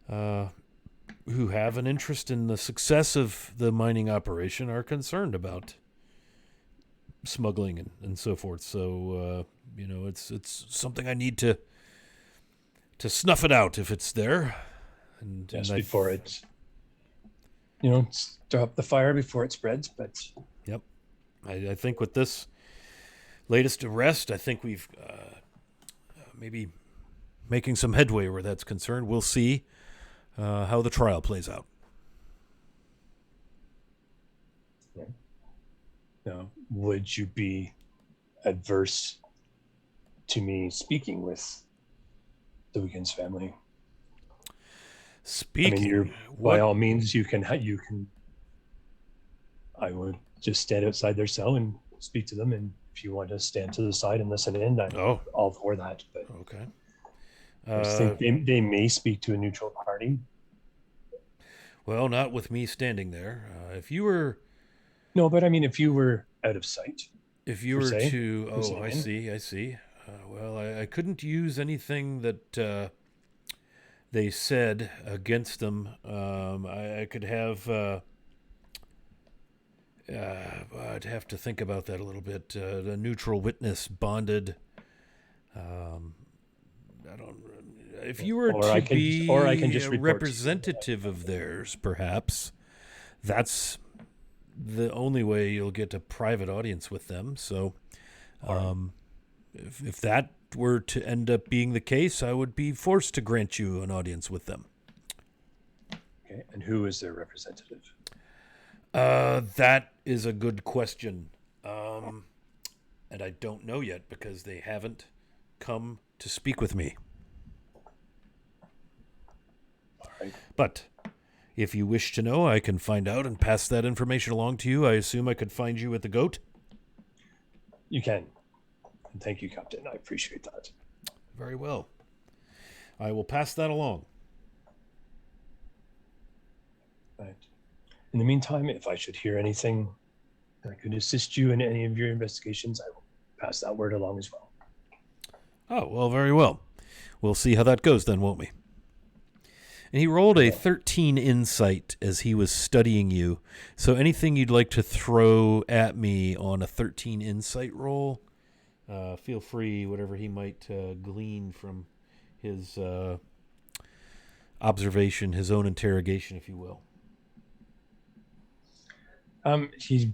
who have an interest in the success of the mining operation are concerned about smuggling and so forth. So, it's something I need to snuff it out if it's there. And Yes, I- before it's stop the fire before it spreads. But Yep. I think with this latest arrest, I think we've maybe making some headway where that's concerned. We'll see how the trial plays out. would you be adverse to me speaking with the Wiggins family? Speaking, I mean, you're what- by all means you can. I would just stand outside their cell and speak to them, and if you want to stand to the side and listen in, I'm Oh, all for that. But okay. I just think they may speak to a neutral party. Well, not with me standing there. If you were No, but I mean, if you were out of sight, If you per were se, to, listening oh, I in. see. Well, I couldn't use anything that they said against them. I could have. I'd have to think about that a little bit. The neutral witness bonded. I don't. If you were Or to I can be just- or I can just a report to you. representative of theirs, perhaps that's the only way you'll get a private audience with them. So, if that were to end up being the case, I would be forced to grant you an audience with them. okay, and who is their representative? That is a good question. And I don't know yet because they haven't come to speak with me. All right. But if you wish to know, I can find out and pass that information along to you. I assume I could find you at the goat? You can. And thank you, Captain. I appreciate that. Very well. I will pass that along. Right. In the meantime, if I should hear anything that could assist you in any of your investigations, I will pass that word along as well. Oh, well, very well. We'll see how that goes then, won't we? And he rolled a 13 insight as he was studying you. So anything you'd like to throw at me on a 13 insight roll, feel free, whatever he might glean from his observation, his own interrogation, if you will. He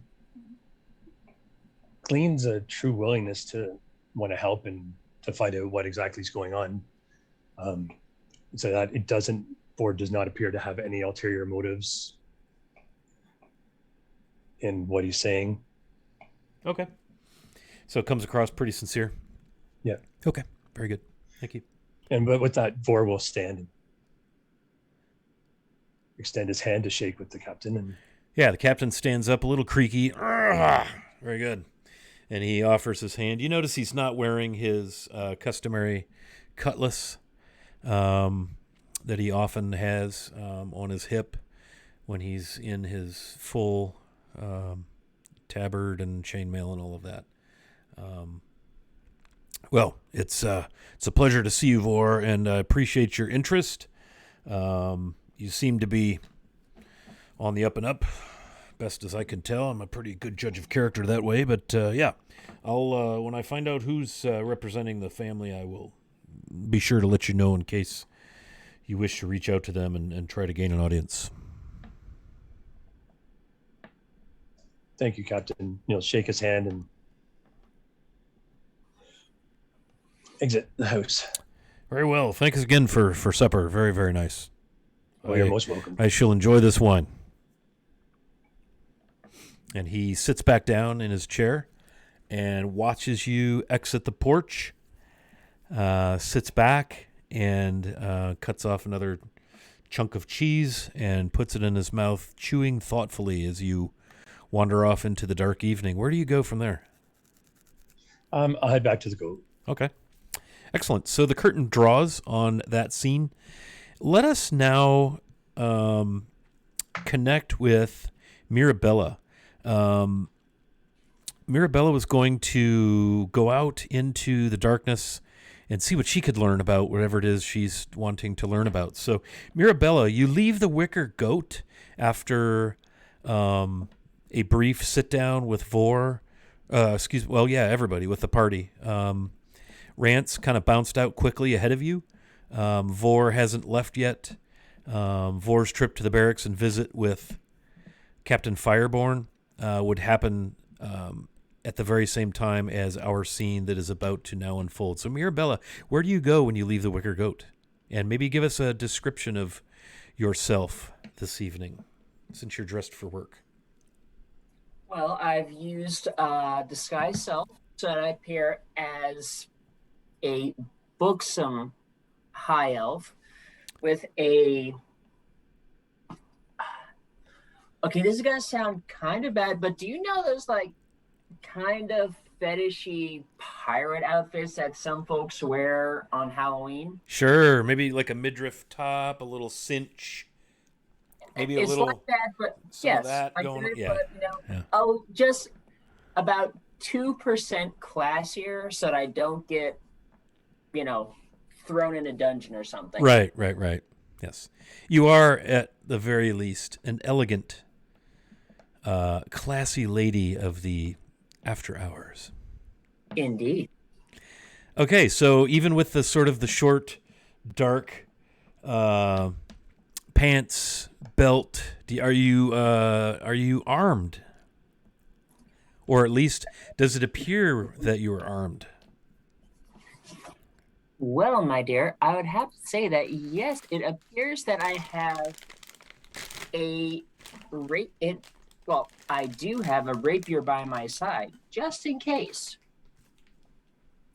gleans a true willingness to want to help and to find out what exactly is going on. So that it does not appear to have any ulterior motives in what he's saying. Okay. So it comes across pretty sincere. Yeah. Okay. Very good. Thank you. But with that, Vor will stand and extend his hand to shake with the captain. And yeah, the captain stands up a little creaky. Very good. And he offers his hand. You notice he's not wearing his customary cutlass that he often has on his hip when he's in his full tabard and chainmail and all of that. Well, it's a pleasure to see you, Vor, and I appreciate your interest. You seem to be on the up and up, best as I can tell. I'm a pretty good judge of character that way, but yeah, I'll when I find out who's representing the family, I will be sure to let you know in case you wish to reach out to them and try to gain an audience. thank you, Captain. Shake his hand and exit the house. Very well. Thanks again for supper. Very, very nice. You're most welcome. I shall enjoy this wine. And he sits back down in his chair and watches you exit the porch, sits back and cuts off another chunk of cheese and puts it in his mouth, chewing thoughtfully as you wander off into the dark evening. Where do you go from there? I'll head back to the goat. Okay. Excellent. So the curtain draws on that scene. Let us now connect with Mirabella. Mirabella was going to go out into the darkness and see what she could learn about whatever it is she's wanting to learn about. So, Mirabella, you leave the Wicker Goat after a brief sit-down with Vor. Everybody with the party. Rance kind of bounced out quickly ahead of you. Vor hasn't left yet. Vor's trip to the barracks and visit with Captain Fireborn would happen at the very same time as our scene that is about to now unfold. So, Mirabella, where do you go when you leave the Wicker Goat? And maybe give us a description of yourself this evening, since you're dressed for work. Well, I've used disguise self so that I appear as a buxom high elf with a... Okay, this is going to sound kind of bad, but do you know those, kind of fetishy pirate outfits that some folks wear on Halloween? Sure, maybe like a midriff top, a little cinch, maybe It's a little... like that, but some of yes, that like going- that, yeah. but, Yeah. oh, just about 2% classier so that I don't get, thrown in a dungeon or something. Right. Yes. You are, at the very least, an elegant, classy lady of the after hours. Indeed. Okay, so even with the sort of the short, dark pants, belt, are you armed? Or at least, does it appear that you are armed? Well, my dear, I would have to say that yes, it appears that I have I do have a rapier by my side, just in case.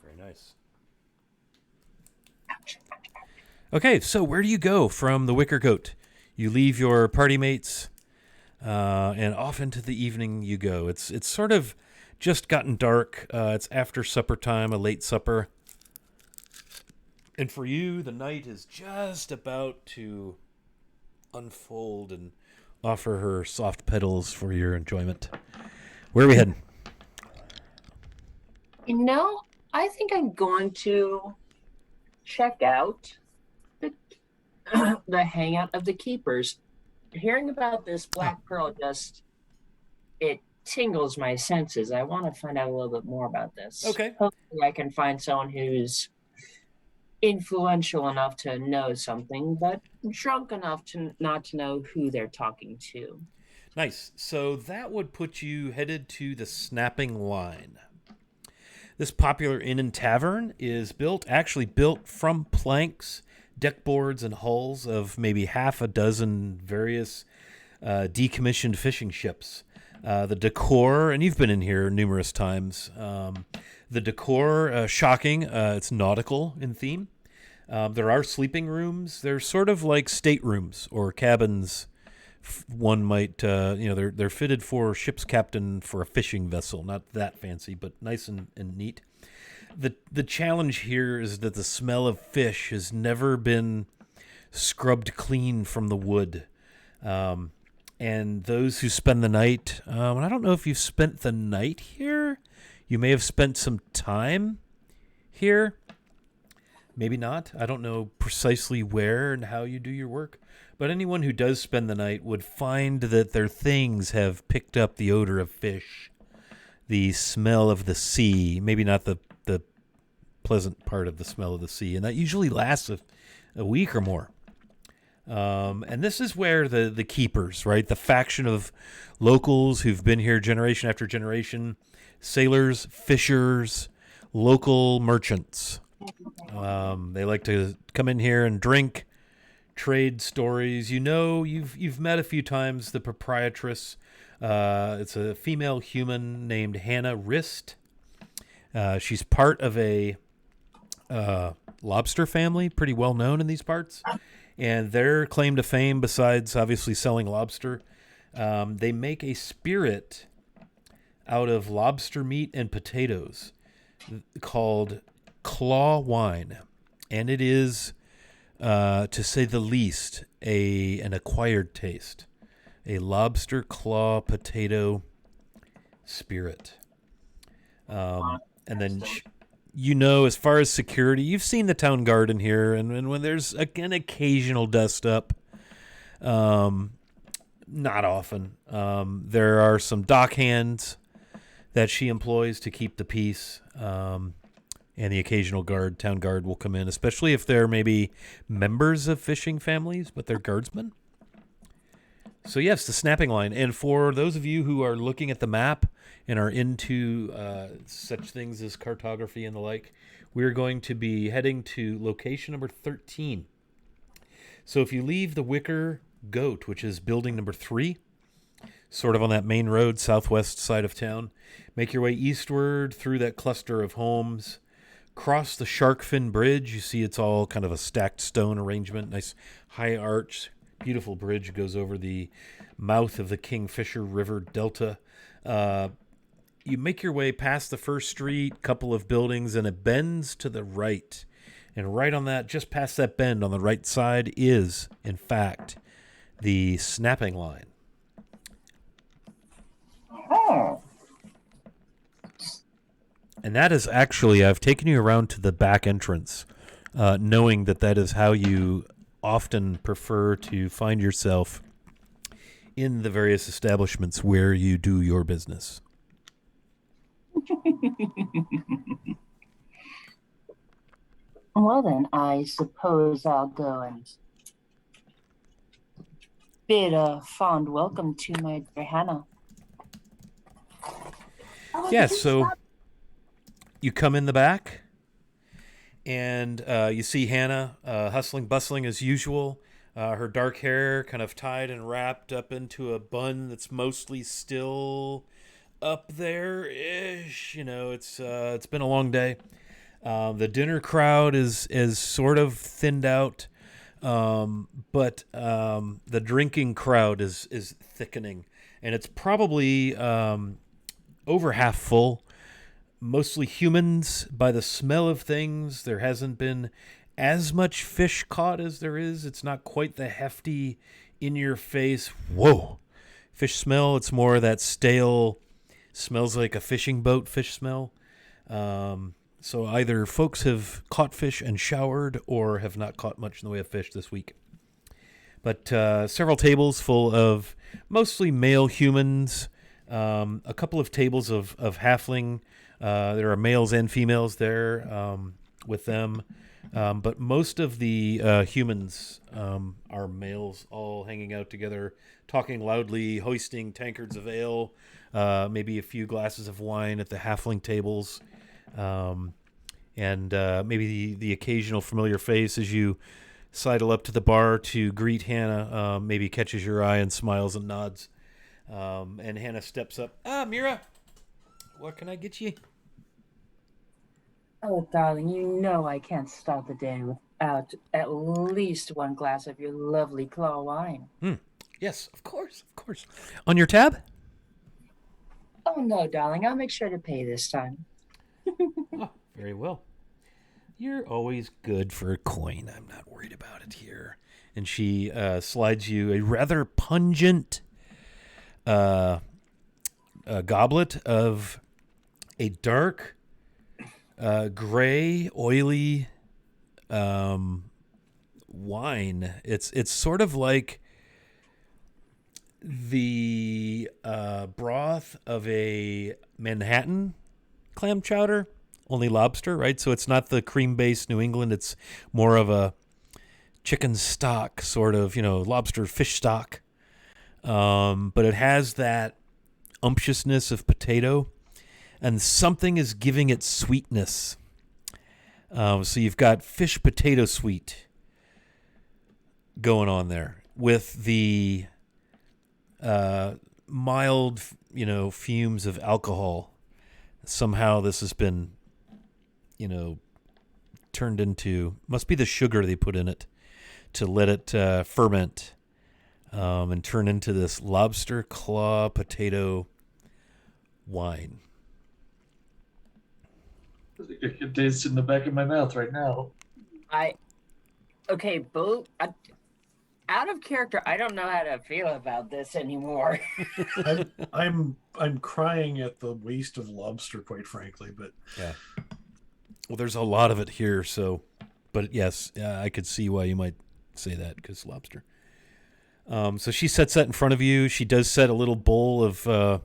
Very nice. Okay, so where do you go from the Wicker Goat? You leave your party mates, and off into the evening you go. It's sort of just gotten dark. It's after supper time, a late supper. And for you, the night is just about to unfold and offer her soft petals for your enjoyment. Where are we heading? I think I'm going to check out the hangout of the keepers. Hearing about this black pearl it tingles my senses. I want to find out a little bit more about this. Okay. Hopefully I can find someone who's influential enough to know something, but drunk enough to not to know who they're talking to. Nice. So that would put you headed to the Snapping Line. This popular inn and tavern is actually built from planks, deck boards, and hulls of maybe half a dozen various decommissioned fishing ships. The decor, and you've been in here numerous times. The decor, shocking. It's nautical in theme. There are sleeping rooms. They're sort of like staterooms or cabins. One might, they're fitted for ship's captain for a fishing vessel. Not that fancy, but nice and neat. The challenge here is that the smell of fish has never been scrubbed clean from the wood. And those who spend the night, and I don't know if you've spent the night here. You may have spent some time here. Maybe not. I don't know precisely where and how you do your work. But anyone who does spend the night would find that their things have picked up the odor of fish, the smell of the sea, maybe not the pleasant part of the smell of the sea. And that usually lasts a week or more. And this is where the keepers, right, the faction of locals who've been here generation after generation, sailors, fishers, local merchants. They like to come in here and drink, trade stories. You've met a few times the proprietress. It's a female human named Hannah Rist. She's part of a lobster family, pretty well known in these parts. And their claim to fame, besides obviously selling lobster, they make a spirit out of lobster meat and potatoes called claw wine. And it is, to say the least, an acquired taste. A lobster claw potato spirit. And then, as far as security, you've seen the town guard in here, and when there's an occasional dust up, not often, there are some dock hands that she employs to keep the peace, and the occasional town guard will come in, especially if they're maybe members of fishing families, but they're guardsmen. So yes, the Snapping Line. And for those of you who are looking at the map and are into such things as cartography and the like, we're going to be heading to location number 13. So if you leave the Wicker Goat, which is building number 3, sort of on that main road, southwest side of town, make your way eastward through that cluster of homes, cross the Shark Fin Bridge. You see it's all kind of a stacked stone arrangement, nice high arch, beautiful bridge goes over the mouth of the Kingfisher River Delta. You make your way past the first street, couple of buildings, and it bends to the right. And right on that, just past that bend on the right side is, in fact, the Snapping Line. Oh. And that is actually, I've taken you around to the back entrance, knowing that is how you often prefer to find yourself in the various establishments where you do your business. Well then, I suppose I'll go and bid a fond welcome to my dear Hannah. Yeah, so you come in the back, and you see Hannah hustling, bustling as usual. Her dark hair kind of tied and wrapped up into a bun that's mostly still up there-ish. It's been a long day. The dinner crowd is sort of thinned out, but the drinking crowd is thickening, and it's probably over half full. Mostly humans. By the smell of things, there hasn't been as much fish caught as there is. It's not quite the hefty, in-your-face, whoa, fish smell. It's more that stale, smells like a fishing boat fish smell. So either folks have caught fish and showered or have not caught much in the way of fish this week. But several tables full of mostly male humans, a couple of tables of halfling. There are males and females there with them. But most of the humans are males, all hanging out together, talking loudly, hoisting tankards of ale, maybe a few glasses of wine at the halfling tables, and maybe the occasional familiar face as you sidle up to the bar to greet Hannah, maybe catches your eye and smiles and nods. And Hannah steps up. Mira, what can I get you? Oh, darling, you know I can't start the day without at least one glass of your lovely claw wine. Yes, of course, of course. On your tab? Oh, no, darling, I'll make sure to pay this time. Oh, very well. You're always good for a coin. I'm not worried about it here. And she slides you a rather pungent goblet of a dark, gray, oily wine. It's sort of like the broth of a Manhattan clam chowder, only lobster, right? So it's not the cream-based New England. It's more of a chicken stock, sort of, lobster fish stock. But it has that umptiousness of potato, and something is giving it sweetness. So you've got fish potato sweet going on there with the mild, fumes of alcohol. Somehow this has been, turned into, must be the sugar they put in it to let it ferment and turn into this lobster claw potato wine. I can taste it in the back of my mouth right now. Okay, Boo, out of character, I don't know how to feel about this anymore. I'm crying at the waste of lobster, quite frankly. But yeah, well, there's a lot of it here, so. But yes, I could see why you might say that, because lobster. So she sets that in front of you. She does set a little bowl of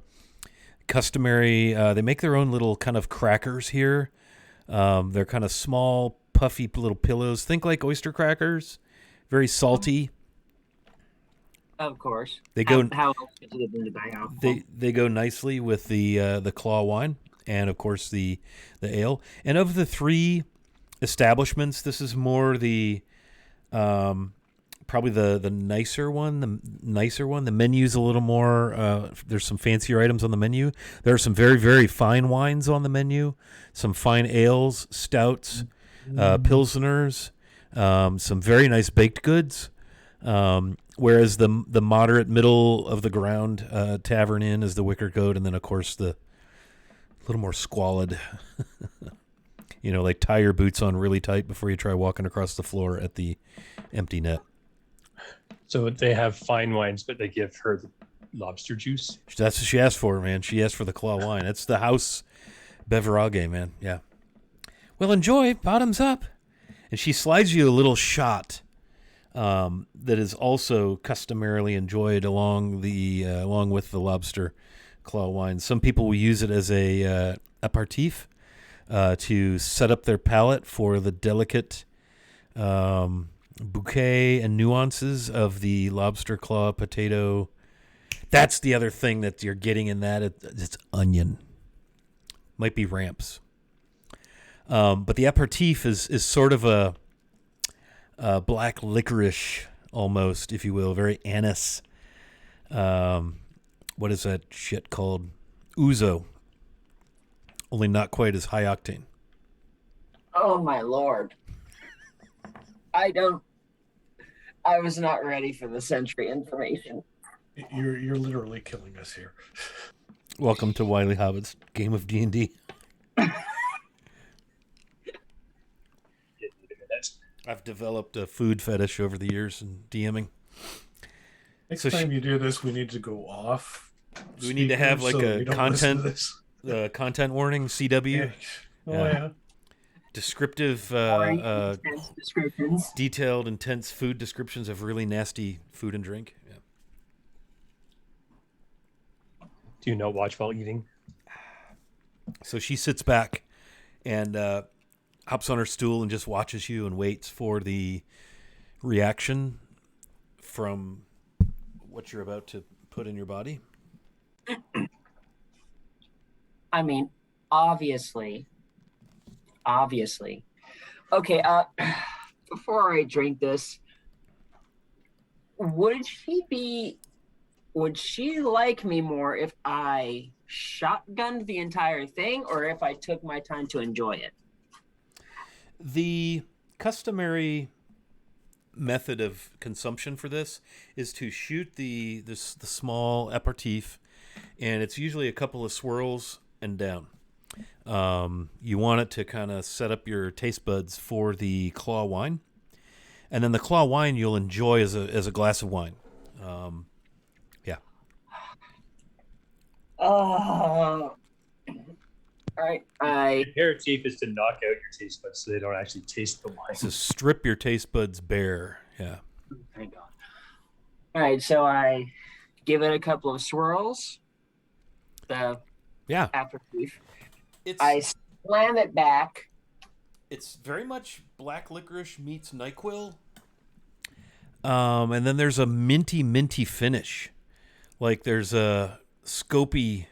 customary. They make their own little kind of crackers here. They're kind of small, puffy little pillows. Think like oyster crackers. Very salty. Of course. They go. How else could you bring it back out? They go nicely with the claw wine and of course the ale. And of the three establishments, this is more the probably the nicer one. The menu's a little more. There's some fancier items on the menu. There are some very, very fine wines on the menu. Some fine ales, stouts, pilsners. Some very nice baked goods. Whereas the moderate middle of the ground tavern inn is the Wicker Goat, and then of course the little more squalid. Like tie your boots on really tight before you try walking across the floor at the empty net. So they have fine wines, but they give her the lobster juice. That's what she asked for, man. She asked for the claw wine. It's the house beverage, man. Yeah. Well, enjoy. Bottoms up. And she slides you a little shot that is also customarily enjoyed along with the lobster claw wine. Some people will use it as a aperitif to set up their palate for the delicate bouquet and nuances of the lobster claw potato. That's the other thing that you're getting in that. It's onion. Might be ramps. But the aperitif is sort of a black licorice almost, if you will. Very anise. What is that shit called? Ouzo. Only not quite as high octane. Oh my lord. I was not ready for the century information. you're literally killing us here. Welcome to Wiley Hobbit's game of D&D. I've developed a food fetish over the years in DMing. Next time you do this, we need to go off. Do we need to have like a content warning, CW? Yeah. Descriptive, descriptions. detailed, intense food descriptions of really nasty food and drink. Yeah. Do you not watch while eating? So she sits back and hops on her stool and just watches you and waits for the reaction from what you're about to put in your body. I mean, obviously. Okay, before I drink this, would she like me more if I shotgunned the entire thing or if I took my time to enjoy it? The customary method of consumption for this is to shoot the small aperitif, and it's usually a couple of swirls and down. You want it to kind of set up your taste buds for the claw wine, and then the claw wine you'll enjoy as a glass of wine. Yeah. All right, The aperitif is to knock out your taste buds so they don't actually taste the wine. So strip your taste buds bare. Yeah. Thank God. All right, so I give it a couple of swirls. The Yeah. aperitif. It's I slam it back. it's very much black licorice meets NyQuil. And then there's a minty finish. Like there's a scopy,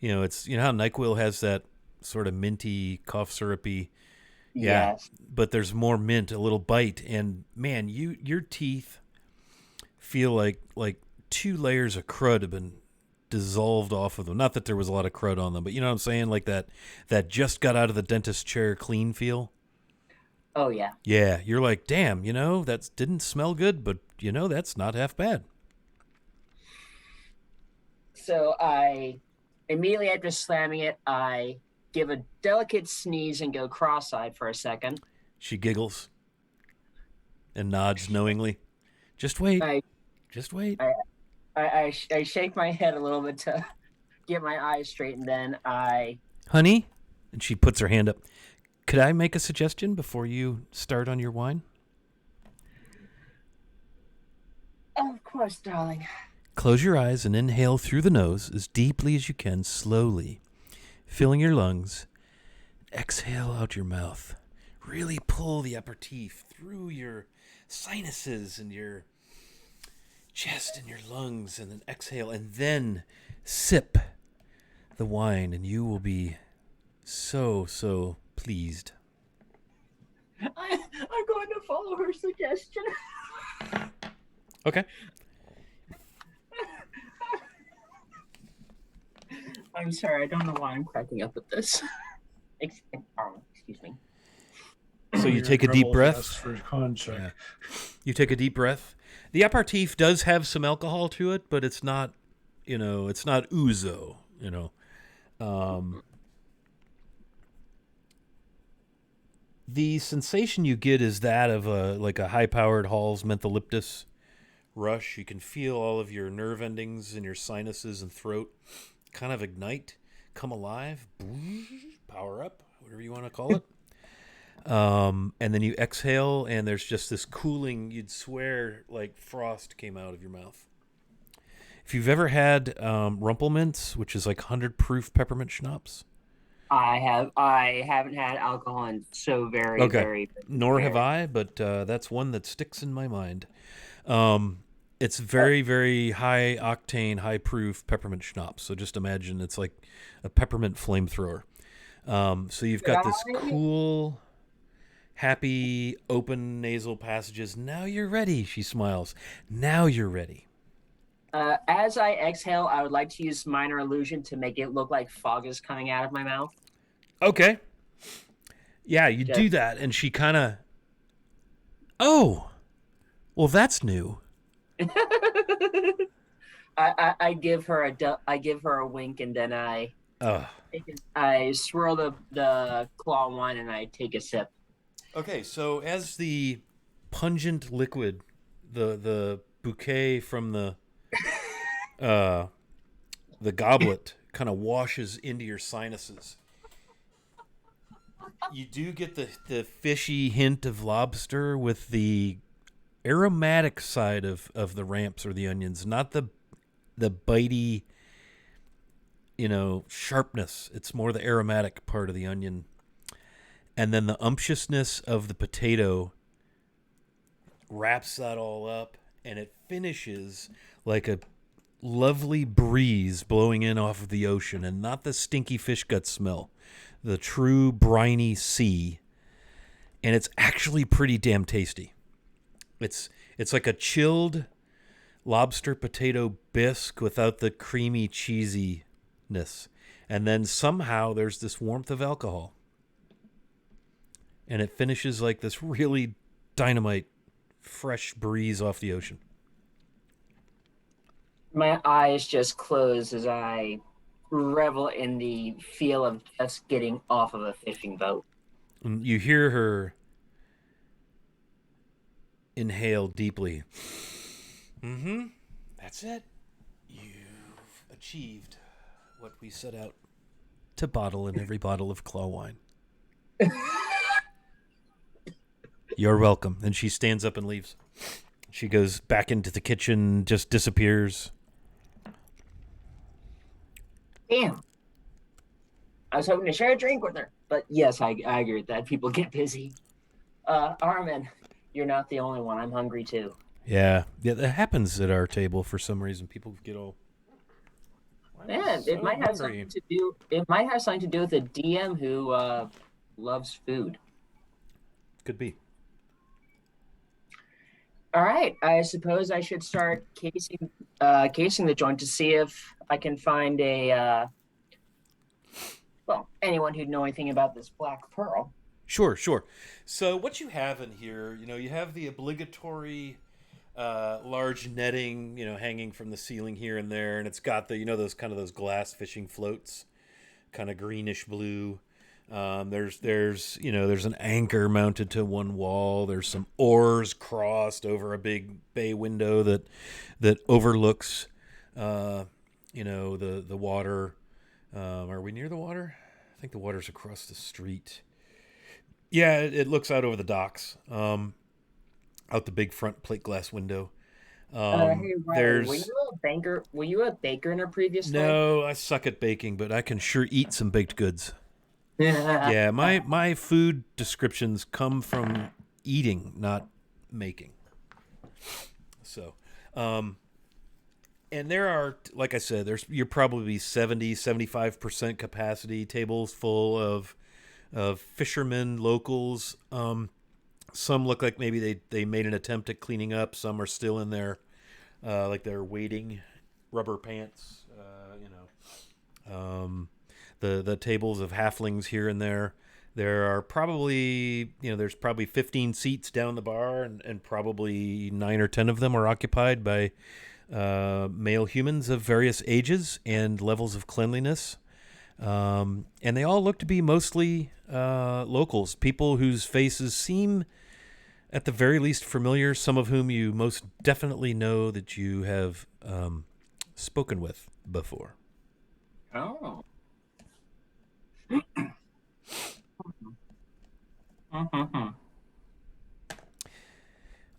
it's how NyQuil has that sort of minty, cough syrupy. Yeah. Yes. But there's more mint, a little bite, and man, your teeth feel like 2 layers of crud have been dissolved off of them. Not that there was a lot of crud on them, but you know what I'm saying? Like that just got out of the dentist chair clean feel. Oh yeah. Yeah, you're like, damn, that didn't smell good, but that's not half bad. So I immediately after slamming it, I give a delicate sneeze and go cross-eyed for a second. She giggles and nods knowingly. Just wait. Just wait. I shake my head a little bit to get my eyes straight, and then Honey, and she puts her hand up. Could I make a suggestion before you start on your wine? Of course, darling. Close your eyes and inhale through the nose as deeply as you can, slowly, filling your lungs. Exhale out your mouth. Really pull the aperitif through your sinuses and your chest and your lungs, and then exhale, and then sip the wine, and you will be so pleased. I'm going to follow her suggestion. Okay. I'm sorry, I don't know why I'm cracking up at this. Excuse me. So you Your take a deep rebel breath. asks for a con check. Yeah. You take a deep breath. The aperitif does have some alcohol to it, but it's not, it's not ouzo, The sensation you get is that of a high-powered Hall's mentholyptus rush. You can feel all of your nerve endings in your sinuses and throat kind of ignite, come alive, power up, whatever you want to call it. And then you exhale, and there's just this cooling, you'd swear like frost came out of your mouth. If you've ever had Rumpelmints, which is like 100 proof peppermint schnapps. I haven't had alcohol in so very, Okay. very. Nor have I, but that's one that sticks in my mind. It's very, very high octane, high proof peppermint schnapps. So just imagine it's like a peppermint flamethrower. So you've got this cool, happy, open nasal passages. Now you're ready, she smiles. Now you're ready. As I exhale, I would like to use minor illusion to make it look like fog is coming out of my mouth. Okay. Yeah, you do that, and she kind of... Oh! Well, that's new. I give her a wink, and then I swirl the claw wine and I take a sip. Okay, so as the pungent liquid, the bouquet from the goblet kind of washes into your sinuses, you do get the fishy hint of lobster with the aromatic side of the ramps or the onions, not the bitey, sharpness. It's more the aromatic part of the onion. and then the umptiousness of the potato wraps that all up, and it finishes like a lovely breeze blowing in off of the ocean, and not the stinky fish gut smell, the true briny sea. And it's actually pretty damn tasty. It's like a chilled lobster potato bisque without the creamy cheesiness. And then somehow there's this warmth of alcohol. And it finishes like this really dynamite, fresh breeze off the ocean. My eyes just close as I revel in the feel of just getting off of a fishing boat. And you hear her inhale deeply. Mm-hmm. That's it. You've achieved what we set out to bottle in every bottle of claw wine. You're welcome. And she stands up and leaves. She goes back into the kitchen, just disappears. Damn. I was hoping to share a drink with her. But yes, I agree with that. People get busy. Armin, you're not the only one. I'm hungry too. Yeah, that happens at our table for some reason. People get all. Man, it might have something to do. It might have something to do with a DM who loves food. Could be. All right, I suppose I should start casing the joint to see if I can find anyone who'd know anything about this black pearl. Sure. So what you have in here, you have the obligatory large netting, hanging from the ceiling here and there, and it's got the, those glass fishing floats, kind of greenish blue. There's an anchor mounted to one wall. There's some oars crossed over a big bay window that overlooks, the water. Are we near the water? I think the water's across the street. Yeah, it looks out over the docks, out the big front plate glass window. Hey, Ryan, There's were you a banker? Were you a baker in a previous life? no, I suck at baking, but I can sure eat some baked goods. Yeah, my food descriptions come from eating, not making. So, and there are, like I said, you're probably 75% capacity, tables full of fishermen, locals. Some look like maybe they made an attempt at cleaning up. Some are still in there, like they're waiting, rubber pants. The tables of halflings here and there. There are probably, there's probably 15 seats down the bar, and probably 9 or 10 of them are occupied by male humans of various ages and levels of cleanliness. And they all look to be mostly locals, people whose faces seem, at the very least, familiar, some of whom you most definitely know that you have spoken with before. Oh.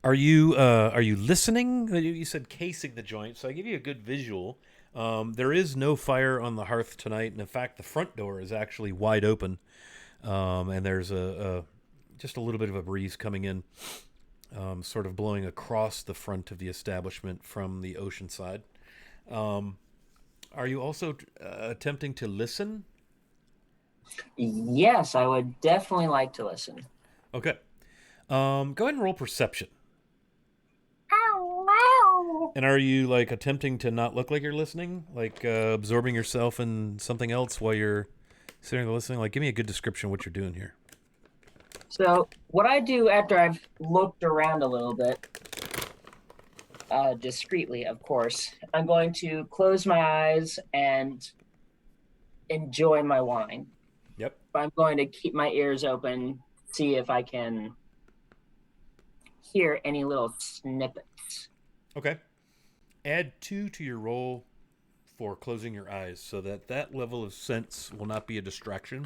Are you listening? You said casing the joint, so I give you a good visual. There is no fire on the hearth tonight, and in fact, the front door is actually wide open, and there's just a little bit of a breeze coming in, sort of blowing across the front of the establishment from the ocean side. Are you also attempting to listen? Yes, I would definitely like to listen. Okay. Go ahead and roll perception. And are you attempting to not look like you're listening, absorbing yourself in something else while you're sitting there listening? Give me a good description of what you're doing here. So what I do after I've looked around a little bit, discreetly, of course, I'm going to close my eyes and enjoy my wine. Yep. I'm going to keep my ears open, see if I can hear any little snippets. Okay. Add 2 to your roll for closing your eyes so that level of sense will not be a distraction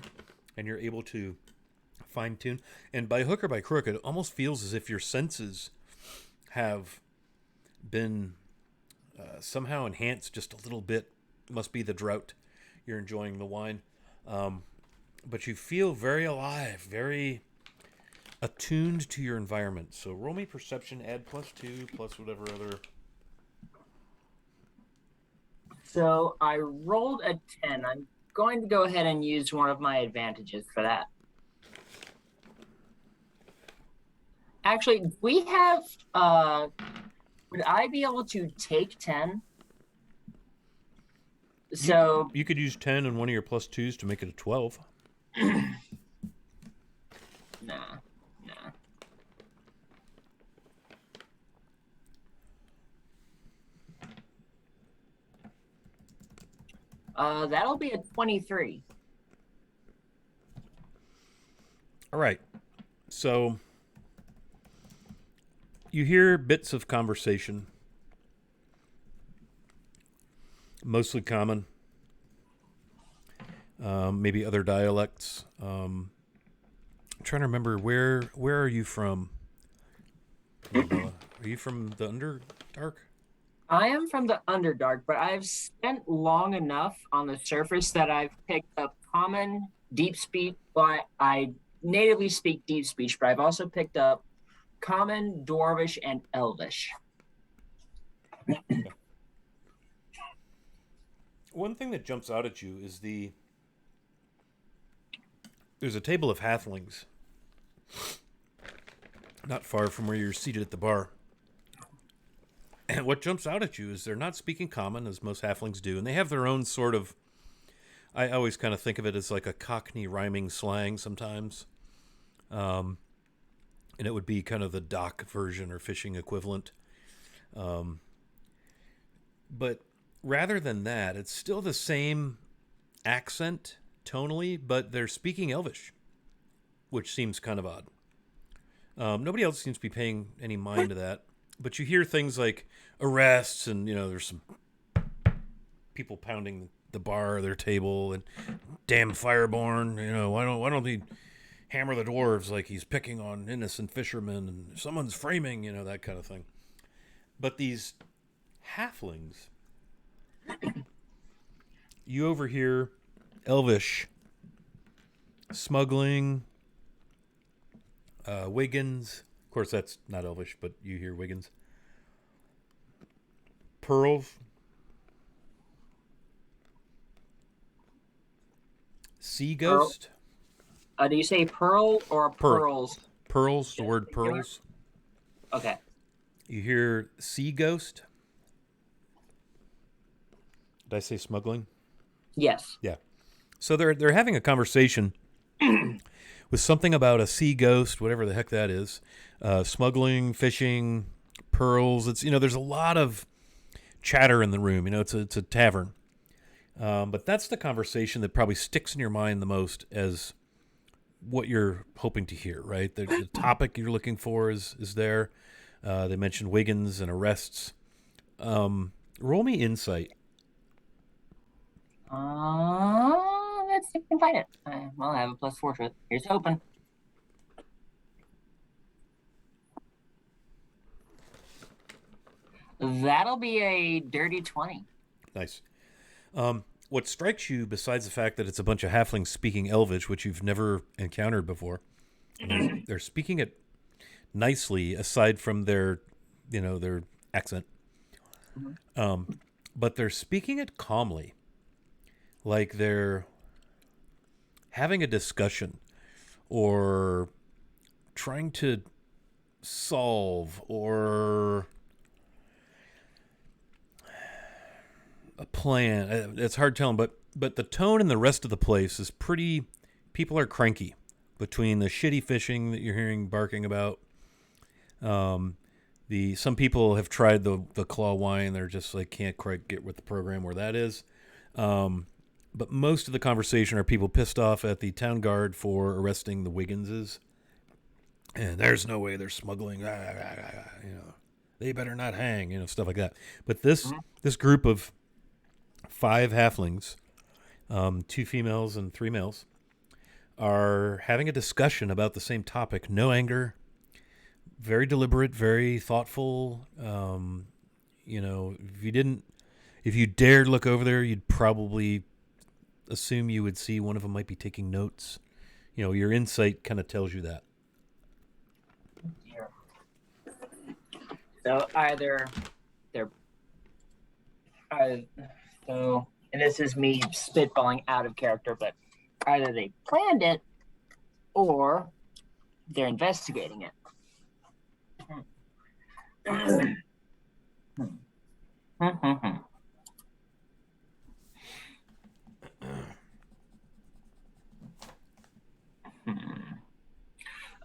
and you're able to fine tune. And by hook or by crook, it almost feels as if your senses have been somehow enhanced just a little bit. Must be the drought. You're enjoying the wine. but you feel very alive, very attuned to your environment. So roll me perception, add +2, plus whatever other. So I rolled a 10. I'm going to go ahead and use one of my advantages for that. Actually, we have, would I be able to take 10? So You could use 10 and one of your +2s to make it a 12. nah. That'll be a 23. All right. So you hear bits of conversation, mostly common, maybe other dialects. I'm trying to remember where are you from? Annabella? Are you from the Underdark? I am from the Underdark, but I've spent long enough on the surface that I've picked up common, deep speech. Well, I natively speak deep speech, but I've also picked up common, dwarvish, and elvish. One thing that jumps out at you is there's a table of halflings not far from where you're seated at the bar. And what jumps out at you is they're not speaking common, as most halflings do, and they have their own sort of. I always kind of think of it as like a Cockney rhyming slang sometimes. And it would be kind of the dock version or fishing equivalent. But rather than that, it's still the same accent tonally, but they're speaking Elvish, which seems kind of odd. Nobody else seems to be paying any mind to that. But you hear things like arrests, and there's some people pounding the bar or their table, and damn Fireborn. Why don't he hammer the dwarves like he's picking on innocent fishermen, and someone's framing, that kind of thing. But these halflings, you overhear Elvish, smuggling, Wiggins. Of course, that's not Elvish, but you hear Wiggins. Pearls. Sea Ghost. Do you say pearl or pearls? Pearls, the word pearls. Okay. You hear Sea Ghost. Did I say smuggling? Yes. Yeah. So they're having a conversation with something about a sea ghost, whatever the heck that is. Smuggling, fishing, pearls. It's there's a lot of chatter in the room. It's a tavern. But that's the conversation that probably sticks in your mind the most as what you're hoping to hear, right? The topic you're looking for is there. They mentioned Wiggins and arrests. Roll me insight. Let's see if we can find it. Well, I have a +4 to it. Here's hoping. That'll be a dirty 20. Nice. What strikes you, besides the fact that it's a bunch of halflings speaking Elvish, which you've never encountered before, they're speaking it nicely, aside from their accent. But they're speaking it calmly, like they're having a discussion or trying to solve or a plan. It's hard telling, but the tone in the rest of the place is pretty. People are cranky between the shitty fishing that you're hearing barking about. Some people have tried the claw wine. They're just like can't quite get with the program where that is. But most of the conversation are people pissed off at the town guard for arresting the Wigginses. And there's no way they're smuggling. They better not hang. Stuff like that. But this group of 5 halflings, 2 females and 3 males, are having a discussion about the same topic. No anger, very deliberate, very thoughtful. If you dared look over there, you'd probably assume you would see one of them might be taking notes. You know, your insight kind of tells you that. So either they're so, and this is me spitballing out of character, but either they planned it or they're investigating it.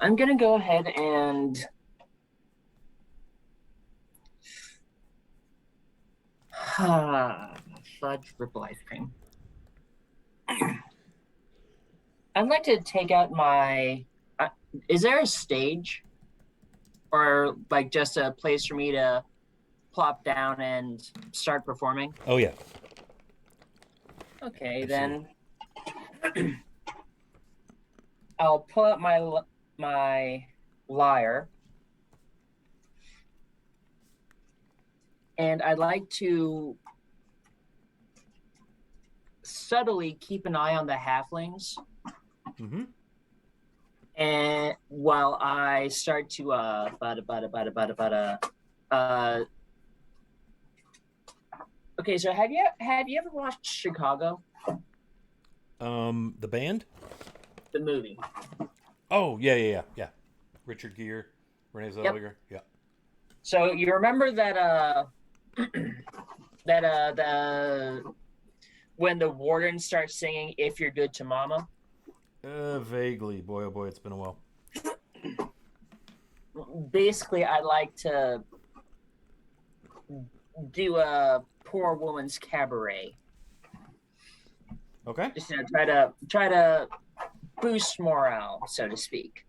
I'm gonna go ahead and fudge ripple ice cream. I'd like to take out my. Is there a stage, or like just a place for me to plop down and start performing? Oh yeah. Okay, Absolutely. then I'll pull out my lyre, and I'd like to subtly keep an eye on the halflings. Mm-hmm. And while I start to okay, so have you ever watched Chicago, The band? the movie? Oh yeah. Richard Gere, Renee Zellweger. Yeah. So you remember that the when the warden starts singing "If You're Good to Mama"? Vaguely. Boy, oh boy, it's been a while. Basically, I'd like to do a poor woman's cabaret. Okay. Just try to boost morale, so to speak.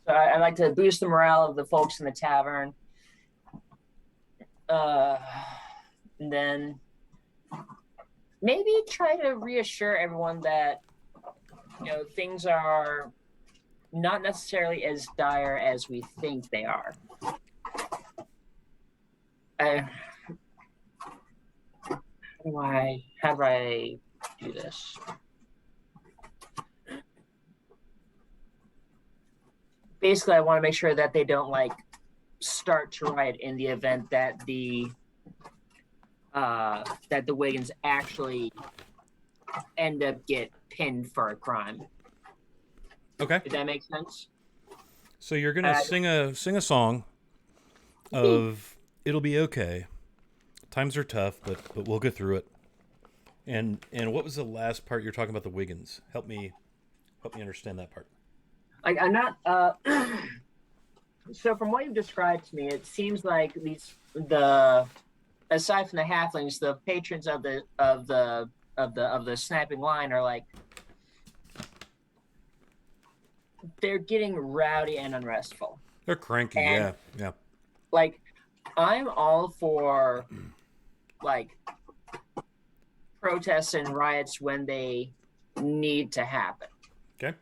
So I like to boost the morale of the folks in the tavern. And then maybe try to reassure everyone that things are not necessarily as dire as we think they are. How do I do this? Basically, I want to make sure that they don't start to riot in the event that the Wiggins actually end up get pinned for a crime. Okay. Did that make sense? So you're gonna sing a song of "It'll Be Okay." Times are tough, but we'll get through it. And what was the last part you're talking about, the Wiggins? Help me understand that part. I'm not. So from what you've described to me, it seems like aside from the halflings, the patrons of the snapping line are they're getting rowdy and unrestful. They're cranky, And, yeah. I'm all for protests and riots when they need to happen. Okay.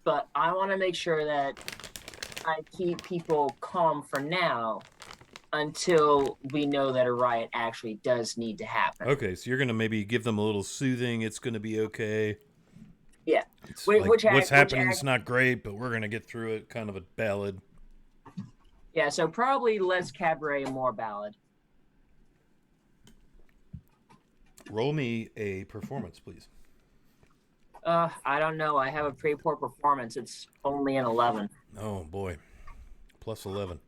But I want to make sure that I keep people calm for now until we know that a riot actually does need to happen. Okay, so you're going to maybe give them a little soothing, it's going to be okay. Yeah. It's what's happening is not great, but we're going to get through it, kind of a ballad. Yeah, so probably less cabaret and more ballad. Roll me a performance, please. I don't know. I have a pretty poor performance. It's only an 11. Oh, boy. Plus 11.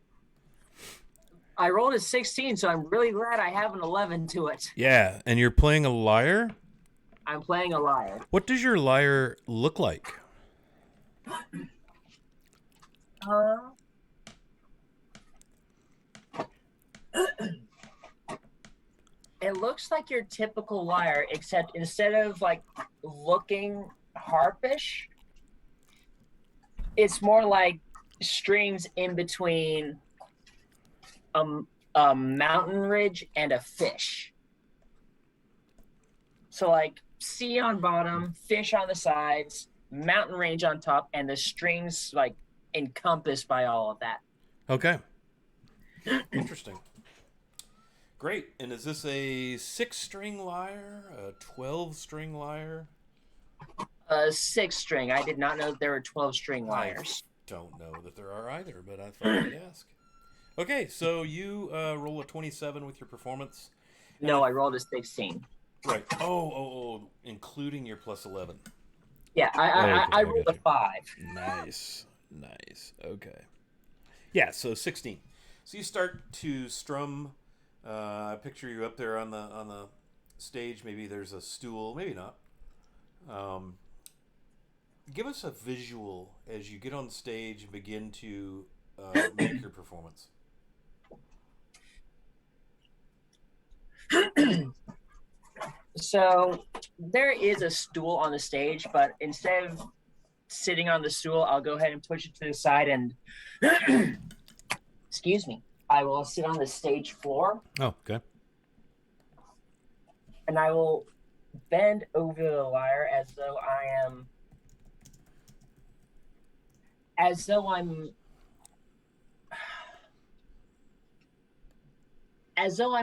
I rolled a 16, so I'm really glad I have an 11 to it. Yeah, and you're playing a lyre? I'm playing a lyre. What does your lyre look like? It looks like your typical lyre, except instead of looking harpish, it's more like strings in between a mountain ridge and a fish. So sea on bottom, fish on the sides, mountain range on top, and the strings encompassed by all of that. Okay. Interesting. Great. And is this a 6-string lyre, a 12-string lyre? 6-string. I did not know that there were 12-string lyres. I don't know that there are either, but I thought I'd ask. Okay, so you roll a 27 with your performance. No, I rolled a 16. Right. Oh, including your plus 11. Yeah, I rolled a 5. Nice. Okay. Yeah, so 16. So you start to strum. I picture you up there on the stage. Maybe there's a stool, maybe not. Give us a visual as you get on stage and begin to make your performance. So there is a stool on the stage, but instead of sitting on the stool, I'll go ahead and push it to the side and excuse me. I will sit on the stage floor. Oh, okay. And I will bend over the lyre as though I'm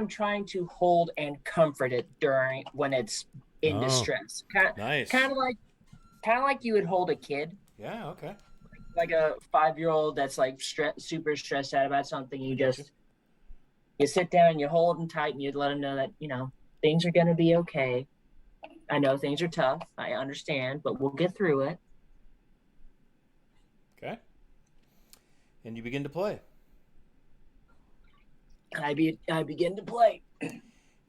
trying to hold and comfort it when it's in distress. Nice. Kind of like you would hold a kid. Yeah. Okay. Like a 5-year-old that's like super stressed out about something. You sit down, you hold them tight, and you let them know that things are gonna be okay. I know things are tough. I understand, but we'll get through it. Okay. And you begin to play. I begin to play.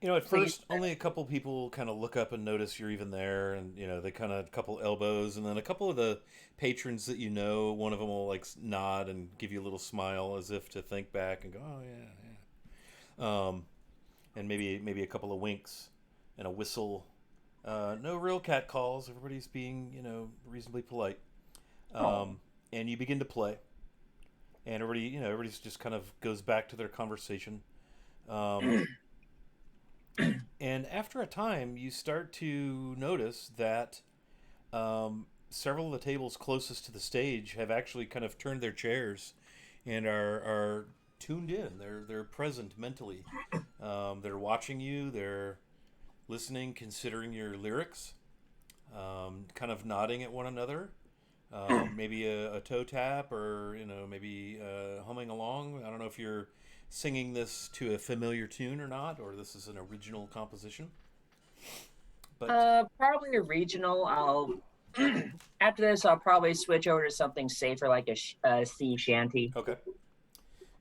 At first, only a couple people kind of look up and notice you're even there, and they kind of couple elbows, and then a couple of the patrons that one of them will like nod and give you a little smile as if to think back and go, "Oh yeah." And maybe a couple of winks and a whistle. No real cat calls. Everybody's being reasonably polite. And you begin to play, and everybody's just kind of goes back to their conversation. And after a time, you start to notice that several of the tables closest to the stage have actually kind of turned their chairs and are tuned in. They're present mentally. They're watching you. They're listening, considering your lyrics, kind of nodding at one another. Maybe a toe tap, or maybe humming along. I don't know if you're singing this to a familiar tune or not, or this is an original composition. But probably a regional. After this, I'll probably switch over to something safer like a sea shanty. Okay.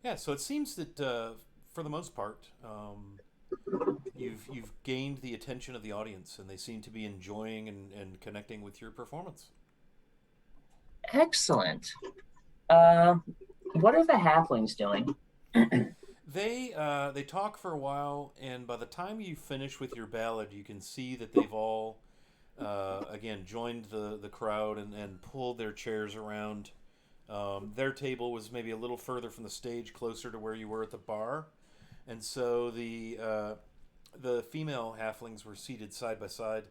Yeah, so it seems that for the most part, you've gained the attention of the audience, and they seem to be enjoying and connecting with your performance. Excellent. What are the halflings doing? They talk for a while, and by the time you finish with your ballad, you can see that they've all again joined the crowd and pulled their chairs around. Their table was maybe a little further from the stage, closer to where you were at the bar, and so the female halflings were seated side by side.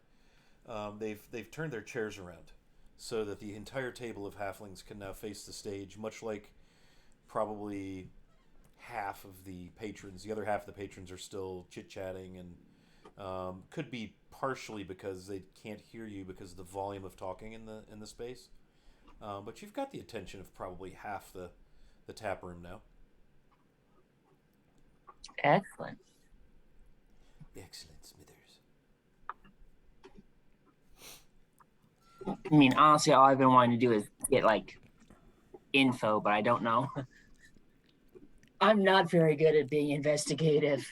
They've turned their chairs around so that the entire table of halflings can now face the stage, much like probably half of the patrons. The other half of the patrons are still chit-chatting, and could be partially because they can't hear you because of the volume of talking in the space. But you've got the attention of probably half the tap room now. Excellent. Excellent, Smithers. I mean, honestly, all I've been wanting to do is get info, but I don't know. I'm not very good at being investigative.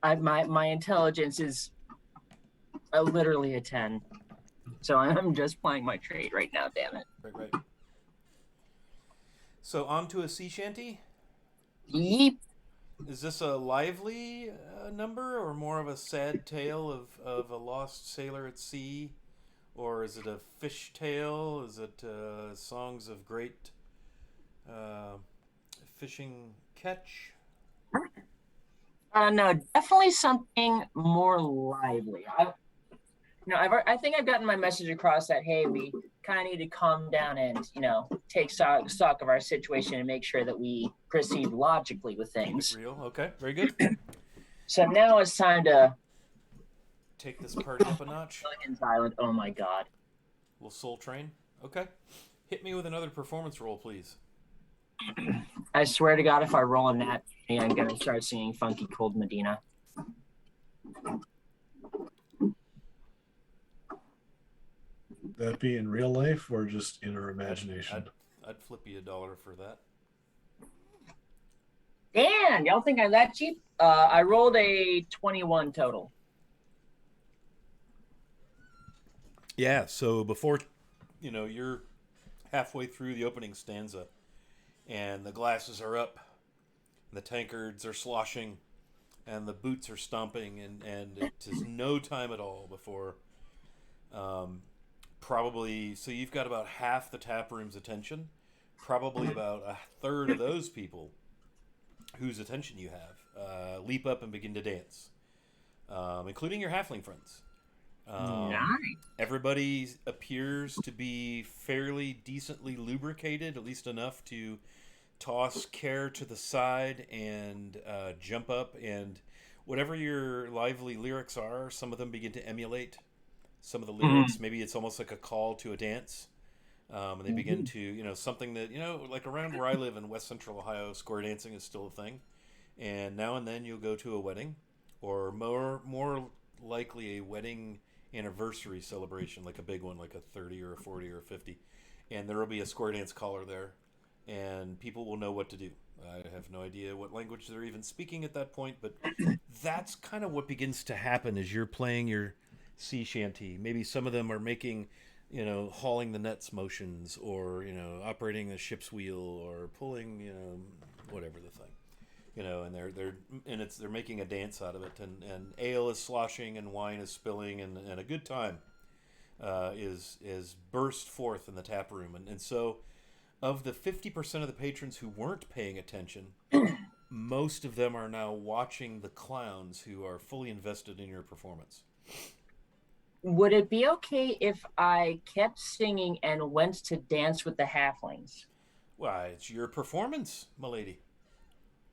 My intelligence is literally a 10. So I'm just playing my trade right now, damn it. Right. So on to a sea shanty? Yeep. Is this a lively number, or more of a sad tale of a lost sailor at sea? Or is it a fish tale? Is it songs of great fishing catch? No, definitely something more lively. I think I've gotten my message across that, hey, we kind of need to calm down and, take stock of our situation and make sure that we proceed logically with things. Real, okay, very good. So now it's time to Take this party up a notch. Gilligan's Island. Oh my god. Little Soul Train. Okay. Hit me with another performance roll, please. I swear to God, if I roll a nat, I'm gonna start singing Funky Cold Medina. That be in real life or just in our imagination? I'd flip you $1 for that. Damn, y'all think I'm that cheap? I rolled a 21 total. Yeah, so before, you're halfway through the opening stanza, and the glasses are up, and the tankards are sloshing, and the boots are stomping, and it is no time at all before probably, so you've got about half the tap room's attention, probably about a third of those people whose attention you have leap up and begin to dance, including your halfling friends. Nice. Everybody appears to be fairly decently lubricated, at least enough to toss care to the side and jump up. And whatever your lively lyrics are, some of them begin to emulate some of the lyrics. Maybe it's almost like a call to a dance. And they begin to, something that, like around where I live in West Central Ohio, square dancing is still a thing. And now and then you'll go to a wedding, or more likely a wedding anniversary celebration, like a big one, like a 30 or a 40 or a 50. And there will be a square dance caller there, and people will know what to do. I have no idea what language they're even speaking at that point, but that's kind of what begins to happen as you're playing your sea shanty. Maybe some of them are making, hauling the nets motions, or, operating a ship's wheel, or pulling, whatever the thing. And they're making a dance out of it, and ale is sloshing, and wine is spilling, and a good time is burst forth in the tap room, and so of the 50% of the patrons who weren't paying attention, most of them are now watching the clowns who are fully invested in your performance. Would it be okay if I kept singing and went to dance with the halflings? Why, it's your performance, milady.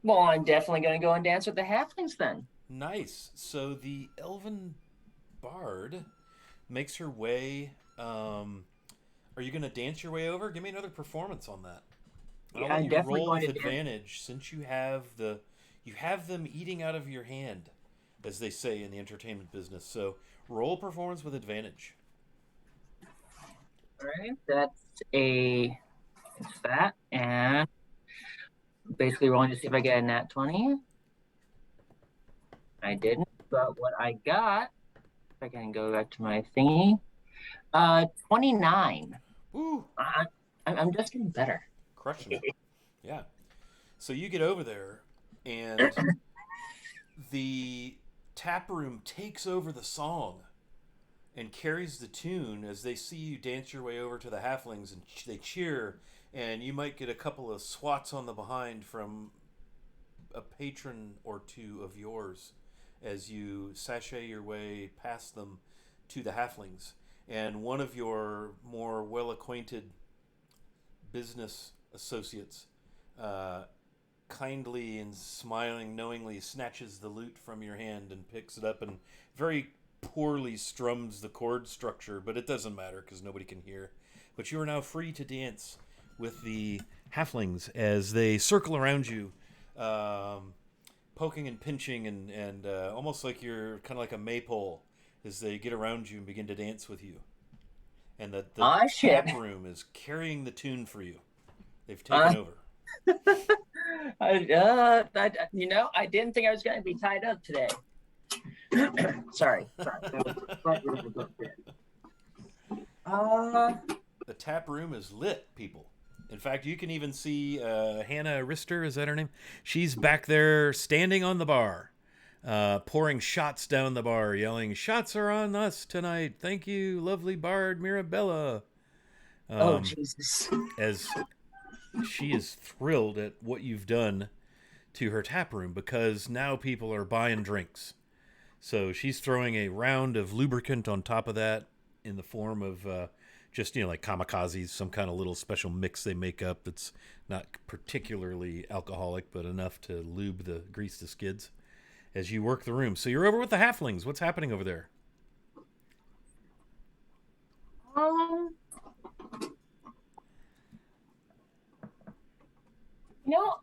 Well, I'm definitely going to go and dance with the halflings then. Nice. So the elven bard makes her way. Are you going to dance your way over? Give me another performance on that. Yeah, I'm definitely roll going with to advantage, since you have them eating out of your hand, as they say in the entertainment business. So roll performance with advantage. All right, it's that, and basically rolling to see if I get a nat 20. I didn't, but what I got, if I can go back to my thingy, 29. Woo! I'm just getting better. Crushing it. Yeah. So you get over there, and the tap room takes over the song and carries the tune as they see you dance your way over to the halflings, and they cheer, and you might get a couple of swats on the behind from a patron or two of yours as you sashay your way past them to the halflings. And one of your more well-acquainted business associates kindly and smiling knowingly snatches the lute from your hand and picks it up and very poorly strums the chord structure, but it doesn't matter because nobody can hear. But you are now free to dance with the halflings as they circle around you, poking and pinching, and almost like you're kind of like a maypole as they get around you and begin to dance with you. And the tap room is carrying the tune for you. They've taken over. I didn't think I was going to be tied up today. Sorry. The tap room is lit, people. In fact, you can even see Hannah Rister, is that her name? She's back there standing on the bar, pouring shots down the bar, yelling, "Shots are on us tonight. Thank you, lovely bard Mirabella." Oh, Jesus. As she is thrilled at what you've done to her tap room, because now people are buying drinks. So she's throwing a round of lubricant on top of that in the form of just, like kamikazes, some kind of little special mix they make up that's not particularly alcoholic, but enough to grease the skids. as you work the room. So you're over with the halflings. What's happening over there? Um,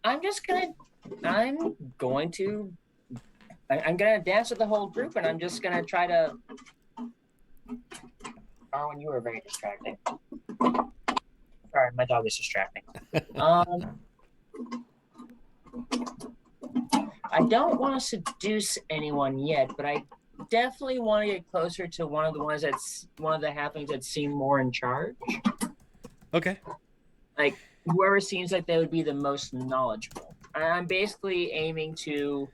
I'm going to I'm gonna dance with the whole group, and I'm just gonna try to. Arwen, you were very distracting. Sorry, my dog is distracting. I don't want to seduce anyone yet, but I definitely want to get closer to one of the halflings that seem more in charge. Okay. Like whoever seems like they would be the most knowledgeable. I'm basically aiming to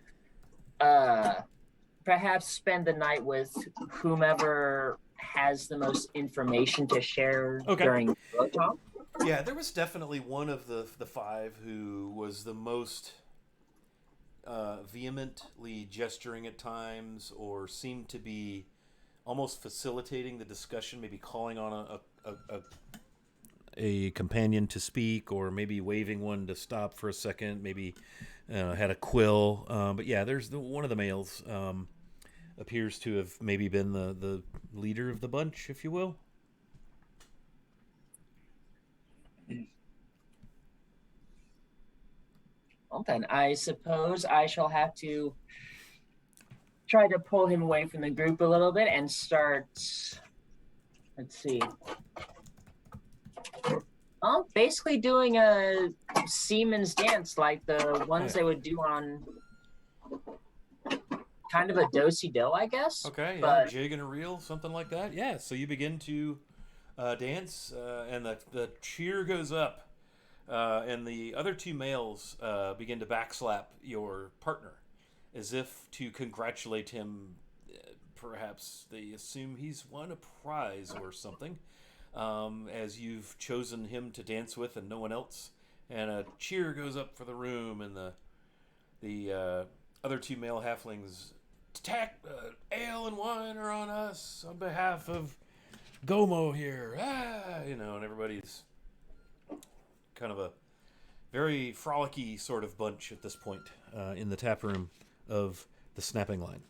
perhaps spend the night with whomever has the most information to share during the talk. Yeah, there was definitely one of the five who was the most vehemently gesturing at times, or seemed to be almost facilitating the discussion, maybe calling on a companion to speak, or maybe waving one to stop for a second, maybe had a quill. But yeah, there's one of the males appears to have maybe been the leader of the bunch, if you will. Well, then I suppose I shall have to try to pull him away from the group a little bit and start. Let's see. Basically doing a seaman's dance, like the ones they would do on kind of a do-si-do, I guess. Okay, yeah, but... jig and a reel, something like that. Yeah, so you begin to dance, and the cheer goes up, and the other two males begin to backslap your partner, as if to congratulate him. Perhaps they assume he's won a prize or something, as you've chosen him to dance with and no one else. And a cheer goes up for the room, and the other two male halflings ale and wine are on us on behalf of Gomo here. And everybody's kind of a very frolicky sort of bunch at this point in the tap room of the Snapping Line.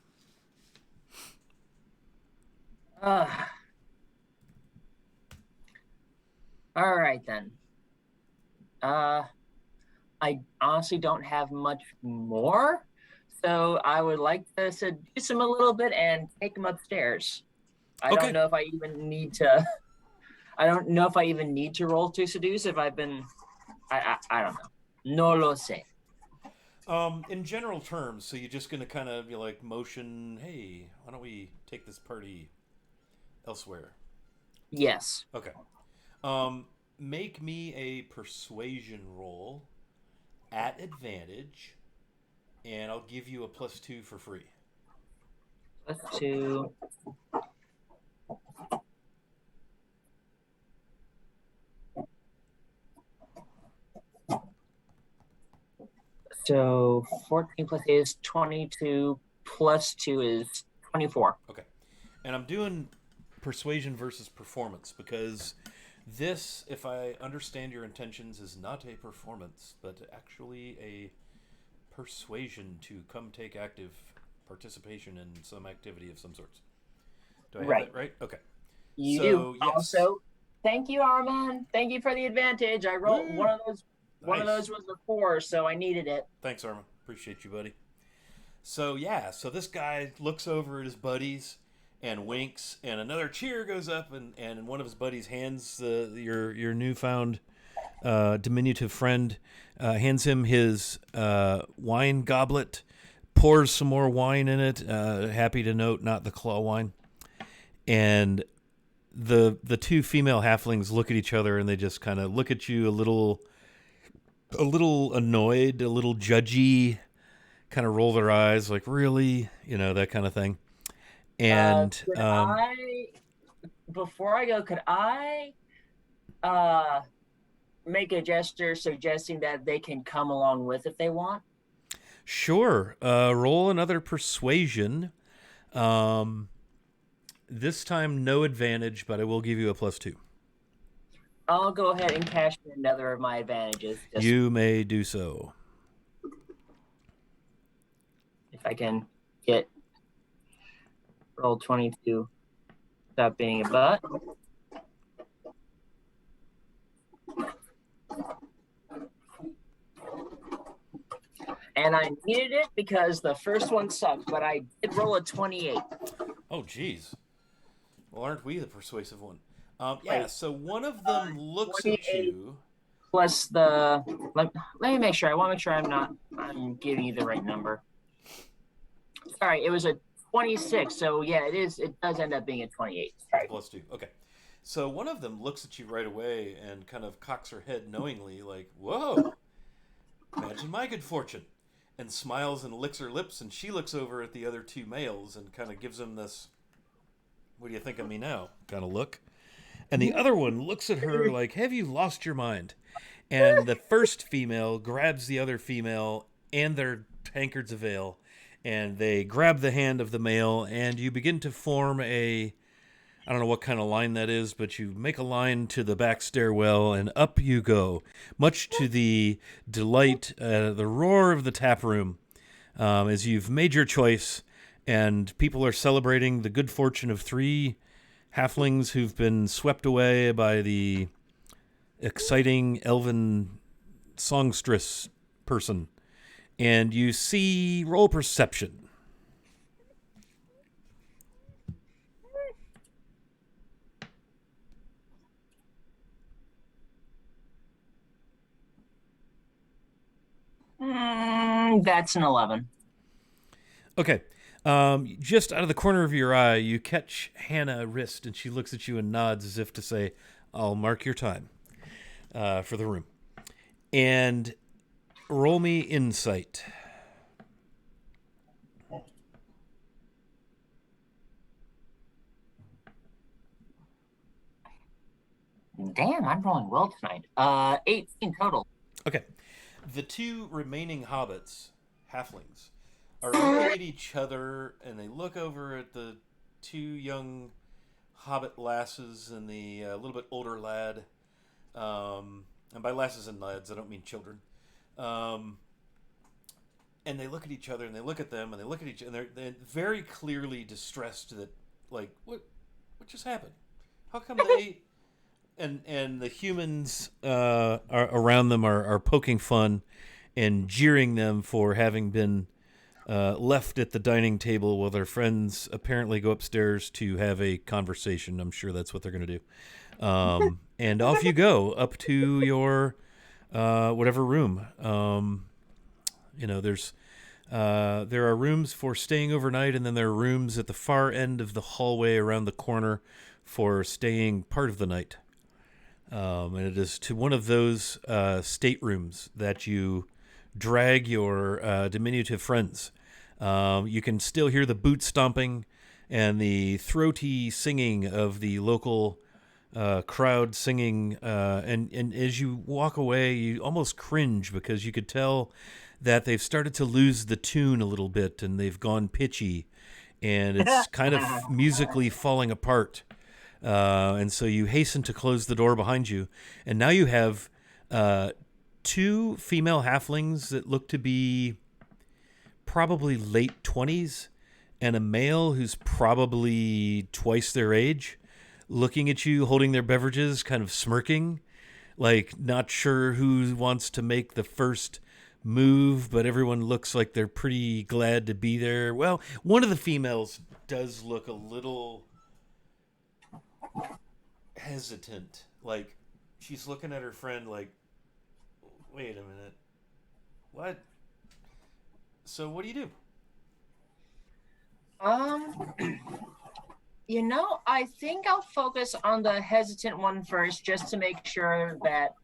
All right then. I honestly don't have much more, so I would like to seduce him a little bit and take him upstairs. I don't know if I even need to. I don't know if I even need to roll to seduce. If I've been, I don't know. No lo sé. In general terms, so you're just gonna kind of motion, hey, why don't we take this party elsewhere? Yes. Okay. Make me a persuasion roll at advantage, and I'll give you a +2 for free. +2. So 14 plus 8 is 22, +2 is 24. Okay. And I'm doing persuasion versus performance because this, if I understand your intentions, is not a performance, but actually a persuasion to come take active participation in some activity of some sorts. Do I have that right? Okay. You do. Yes. Also, thank you, Arman. Thank you for the advantage. I rolled one of those. One of those was a 4, so I needed it. Thanks, Arman. Appreciate you, buddy. So so this guy looks over at his buddies and winks, and another cheer goes up, and one of his buddies hands your newfound diminutive friend, hands him his wine goblet, pours some more wine in it, happy to note not the claw wine, and the two female halflings look at each other, and they just kind of look at you a little annoyed, a little judgy, kind of roll their eyes like, really, that kind of thing. And before I go, could I make a gesture suggesting that they can come along with if they want? Sure. Roll another persuasion. This time no advantage, but I will give you a +2. I'll go ahead and cash in another of my advantages. You may do so. If I can Get roll 22. Stop being a butt. And I needed it because the first one sucked, but I did roll a 28. Oh, geez. Well, aren't we the persuasive one? Yeah, so one of them looks at 28 you. plus the... Let me make sure. I want to make sure I'm giving you the right number. All right, it was a 26. So, yeah, it does end up being a 28. Right. Plus 2. Okay. So one of them looks at you right away and kind of cocks her head knowingly, like, whoa, imagine my good fortune. And smiles and licks her lips, and she looks over at the other two males and kind of gives them this, what do you think of me now? Kind of look. And the other one looks at her like, have you lost your mind? And the first female grabs the other female and their tankards of ale, and they grab the hand of the male, and you begin to form I don't know what kind of line that is, but you make a line to the back stairwell, and up you go, much to the delight, the roar of the tap room, as you've made your choice, and people are celebrating the good fortune of 3 halflings who've been swept away by the exciting elven songstress person. And you see, roll perception. That's an 11. Okay. Just out of the corner of your eye, you catch Hannah wrist, and she looks at you and nods as if to say, I'll mark your time for the room. And roll me insight. Damn, I'm rolling well tonight. 18 total. Okay. The 2 remaining hobbits, halflings, are looking at each other, and they look over at the 2 young hobbit lasses and the little bit older lad. And by lasses and lads, I don't mean children. And they look at each other, and they look at them, and they look at each other, and they're very clearly distressed that, like, what just happened? How come they... And the humans are around them are poking fun and jeering them for having been left at the dining table while their friends apparently go upstairs to have a conversation. I'm sure that's what they're going to do. And off you go up to your whatever room. There are rooms for staying overnight, and then there are rooms at the far end of the hallway around the corner for staying part of the night. And it is to one of those staterooms that you drag your diminutive friends. You can still hear the boot stomping and the throaty singing of the local crowd singing. And as you walk away, you almost cringe because you could tell that they've started to lose the tune a little bit, and they've gone pitchy, and it's kind of musically falling apart. And so you hasten to close the door behind you, and now you have 2 female halflings that look to be probably late 20s, and a male who's probably twice their age, looking at you, holding their beverages, kind of smirking, like not sure who wants to make the first move, but everyone looks like they're pretty glad to be there. Well, one of the females does look a little hesitant, like she's looking at her friend like, wait a minute, what? So what do you do? I think I'll focus on the hesitant one first, just to make sure that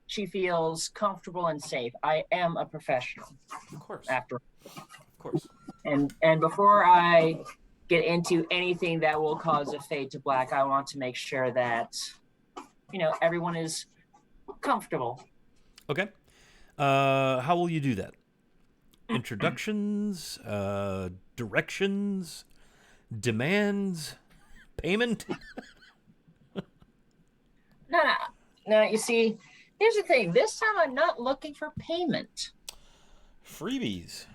she feels comfortable and safe. I am a professional, Of course. after, Of course. and before I get into anything that will cause a fade to black, I want to make sure that everyone is comfortable. Okay. How will you do that? Introductions, directions, demands, payment? No. You see, here's the thing. This time I'm not looking for payment. Freebies.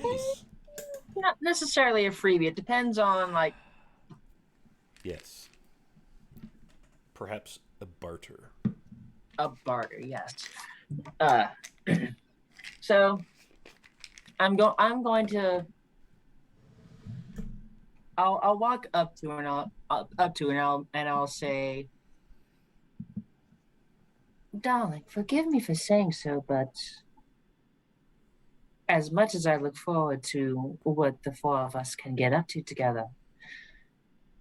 Nice. not necessarily a freebie. It depends on like Yes. Perhaps a barter. a barter. Yes. Uh, so I'm going to. I'll walk up to her and I'll say, darling, forgive me for saying so, but as much as I look forward to what the four of us can get up to together,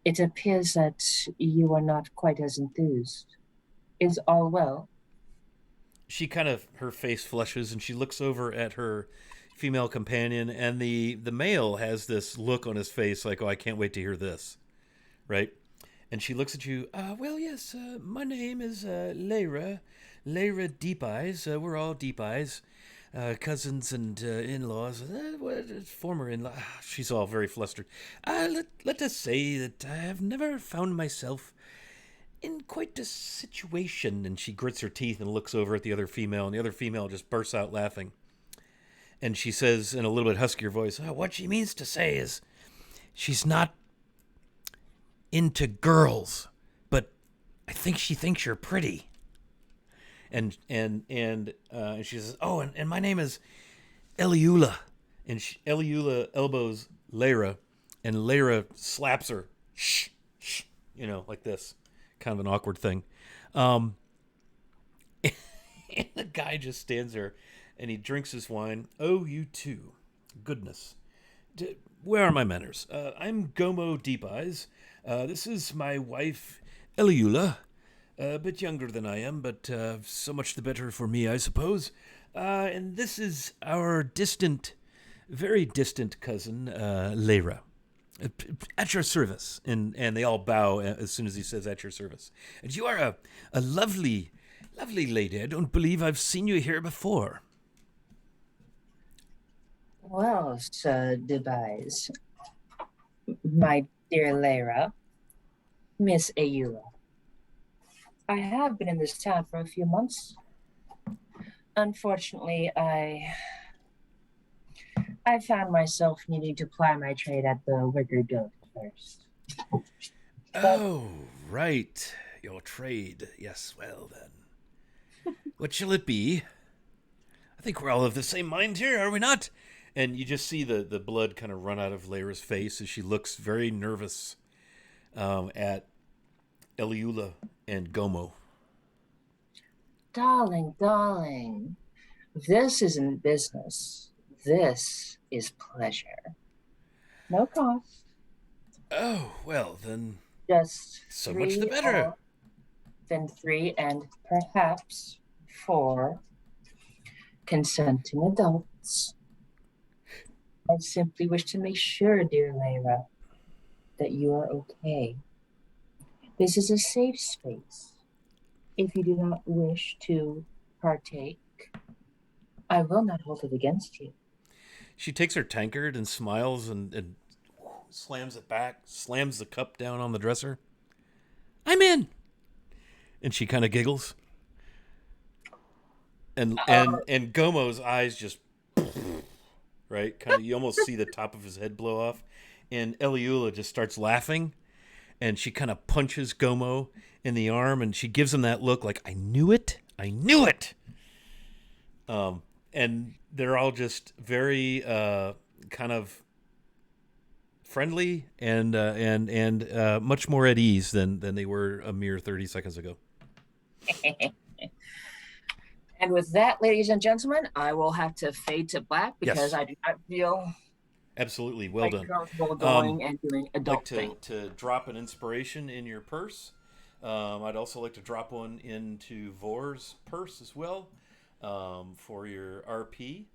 it appears that you are not quite as enthused. Is all well? She kind of, her face flushes and she looks over at her female companion, and the male has this look on his face like, oh, I can't wait to hear this, right? And she looks at you. Well, yes, my name is Lyra Deep Eyes. We're all Deep Eyes, cousins and in-laws, former in-law. She's all very flustered. Let us say that I have never found myself in quite a situation. And she grits her teeth and looks over at the other female, and the other female just bursts out laughing. And she says in a little bit huskier voice, what she means to say is she's not into girls, but I think she thinks you're pretty. And she says, oh, and my name is Eliula. And Eliula elbows Lyra, and Lyra slaps her. Shh, shh, like this. Kind of an awkward thing. And the guy just stands there, and he drinks his wine. Oh, you too. Goodness. Where are my manners? I'm Gomo Deep Eyes. This is my wife, Eliula. A bit younger than I am, but so much the better for me, I suppose. And this is our very distant cousin, Lyra. At your service. And they all bow as soon as he says at your service. And you are a lovely, lovely lady. I don't believe I've seen you here before. Well, Sir Debise, my dear Lyra, Miss Ayula, I have been in this town for a few months. Unfortunately, I found myself needing to ply my trade at the Wicker Goat first. Oh, right. Your trade. Yes, well then. What shall it be? I think we're all of the same mind here, are we not? And you just see the blood kind of run out of Lyra's face as she looks very nervous at Eliula and Gomo. Darling, this isn't business. This is pleasure. No cost. Oh, well then. Just so much the better. Then 3 and perhaps 4 consenting adults. I simply wish to make sure, dear Lyra, that you are okay. This is a safe space. If you do not wish to partake, I will not hold it against you. She takes her tankard and smiles and slams it back, slams the cup down on the dresser. I'm in. And she kind of giggles. And Gomo's eyes just, right? Kind of, you almost see the top of his head blow off. And Eliula just starts laughing. And she kind of punches Gomo in the arm, and she gives him that look like, I knew it. And they're all just very kind of friendly and much more at ease than they were a mere 30 seconds ago. And with that, ladies and gentlemen, I will have to fade to black because yes. I do not feel absolutely well done. Comfortable going and doing adult like to drop an inspiration in your purse. I'd also like to drop one into Vor's purse as well for your RP.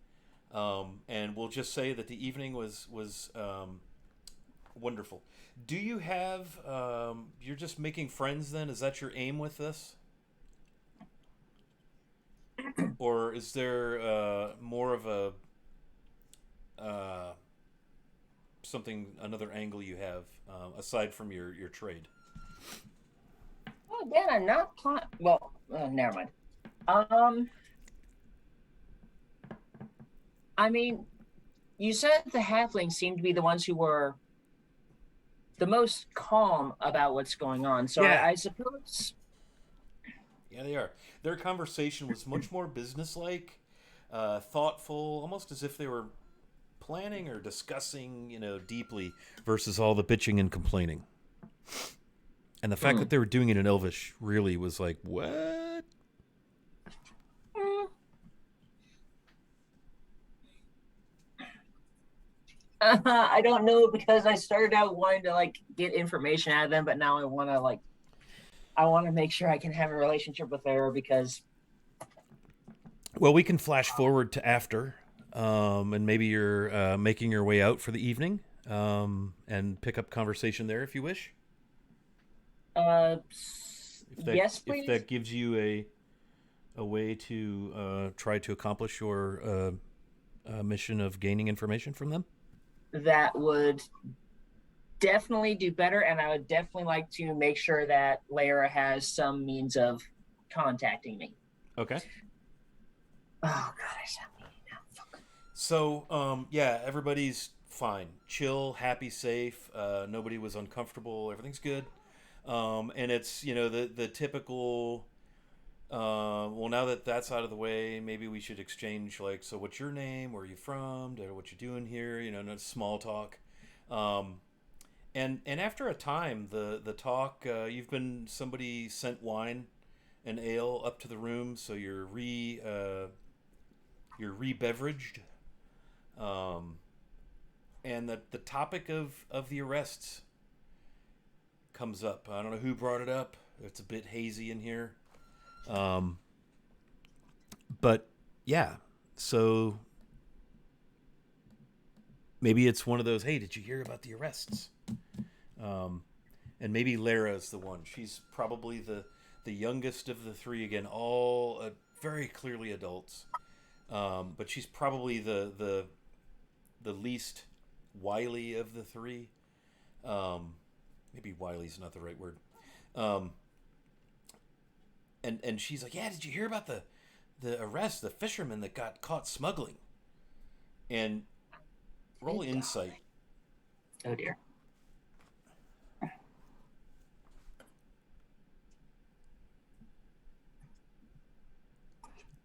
And we'll just say that the evening was wonderful. Do you have? You're just making friends then? Is that your aim with this? Or is there more of a another angle you have aside from your trade? Oh, Dan, I'm not well, never mind. I mean, you said the halflings seemed to be the ones who were the most calm about what's going on. So Yeah. I suppose. Yeah, they are. Their conversation was much more businesslike, thoughtful, almost as if they were planning or discussing, deeply, versus all the bitching and complaining. And the fact that they were doing it in Elvish really was like, what? I don't know, because I started out wanting to like get information out of them, but now I want to make sure I can have a relationship with her because. Well, we can flash forward to after, and maybe you're making your way out for the evening, and pick up conversation there if you wish. Yes, If please. that gives you a way to try to accomplish your mission of gaining information from them. That would definitely do better, and I would definitely like to make sure that Lara has some means of contacting me. Okay. Oh god, I sound mean now. Fuck. So, yeah, everybody's fine, chill, happy, safe. Nobody was uncomfortable. Everything's good. And it's the typical. Well, now that that's out of the way, maybe we should exchange like, so what's your name? Where are you from? What you doing here? No small talk. And after a time, the talk, somebody sent wine and ale up to the room, so you're re-beveraged. And the topic of the arrests comes up. I don't know who brought it up. It's a bit hazy in here. But yeah, so maybe it's one of those, hey, did you hear about the arrests? And maybe Lara's the one. She's probably the youngest of the three. Again, all very clearly adults. But she's probably the least wily of the three. Maybe wily's not the right word. And she's like, yeah, did you hear about the arrest, the fisherman that got caught smuggling? And roll insight. Oh dear.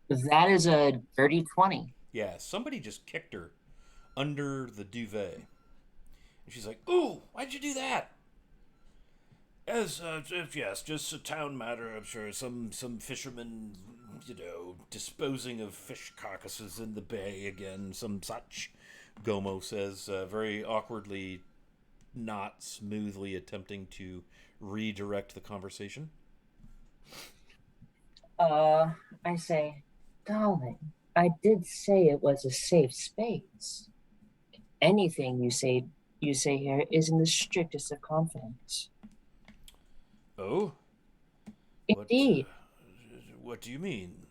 That is a dirty 20. Yeah, somebody just kicked her under the duvet. And she's like, ooh, why'd you do that? Yes, just a town matter, I'm sure. Some fishermen, disposing of fish carcasses in the bay again, some such. Gomo says, very awkwardly, not smoothly attempting to redirect the conversation. I say, darling, I did say it was a safe space. Anything you say here is in the strictest of confidence. Oh? Indeed. What do you mean?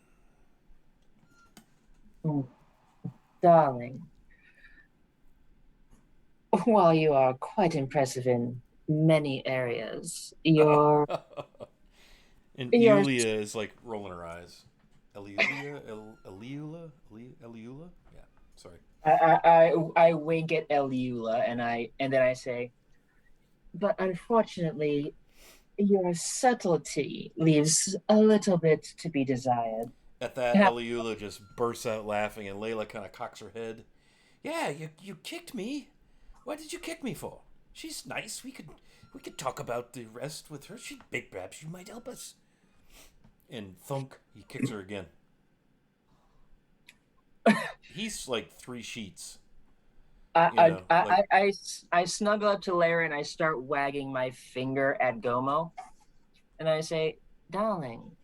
Darling, while you are quite impressive in many areas, your And Yulia is like rolling her eyes. Eliula? Yeah, sorry. I wink at Eliula and then I say, but unfortunately, your subtlety leaves a little bit to be desired. At that, Eliula just bursts out laughing, and Layla kind of cocks her head. Yeah, you kicked me. What did you kick me for? She's nice. We could talk about the rest with her. Perhaps you might help us. And thunk, he kicks her again. He's like 3 sheets. I snuggle up to Lara and I start wagging my finger at Gomo, and I say, "Darling,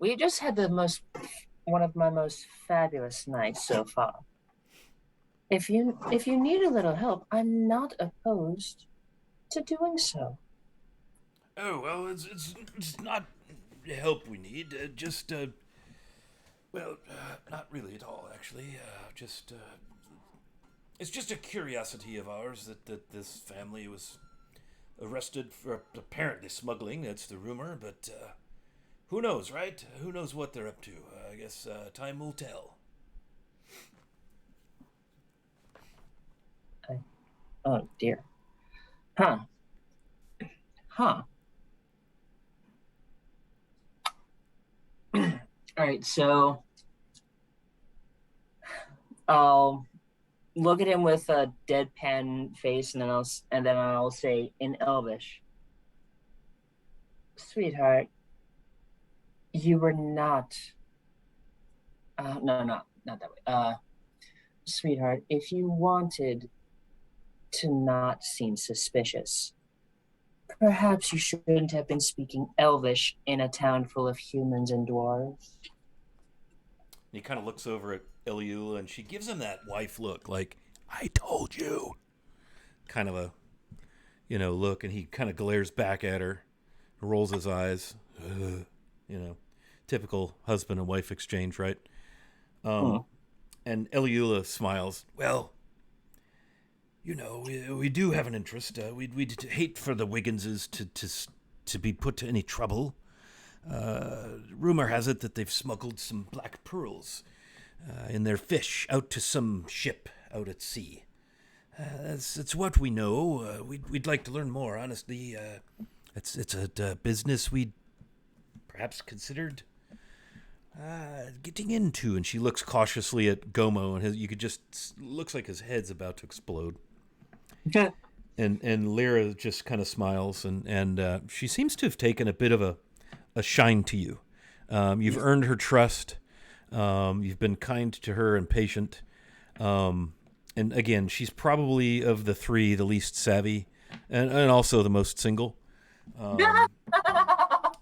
we just had one of my most fabulous nights so far. If you need a little help, I'm not opposed to doing so." Oh well, it's not help we need. Not really at all, actually. It's just a curiosity of ours that this family was arrested for apparently smuggling. That's the rumor, but who knows, right? Who knows what they're up to? I guess time will tell. Oh dear. Huh. Huh. All right, so I'll look at him with a deadpan face, and then I'll say in Elvish, "Sweetheart, you were not. No, not that way. Sweetheart, if you wanted to not seem suspicious, perhaps you shouldn't have been speaking Elvish in a town full of humans and dwarves." He kind of looks over at Eliula, and she gives him that wife look, like, I told you. Kind of a, look, and he kind of glares back at her, rolls his eyes. Typical husband and wife exchange, right? And Eliula smiles. Well, we do have an interest. We'd hate for the Wigginses to be put to any trouble. Rumor has it that they've smuggled some black pearls in their fish out to some ship out at sea. It's what we know. We'd like to learn more. Honestly, it's a business we'd perhaps considered getting into. And she looks cautiously at Gomo, and you could just looks like his head's about to explode. And Lyra just kind of smiles, and she seems to have taken a bit of a shine to you. You've earned her trust. You've been kind to her and patient. And again, she's probably of the three the least savvy, and also the most single.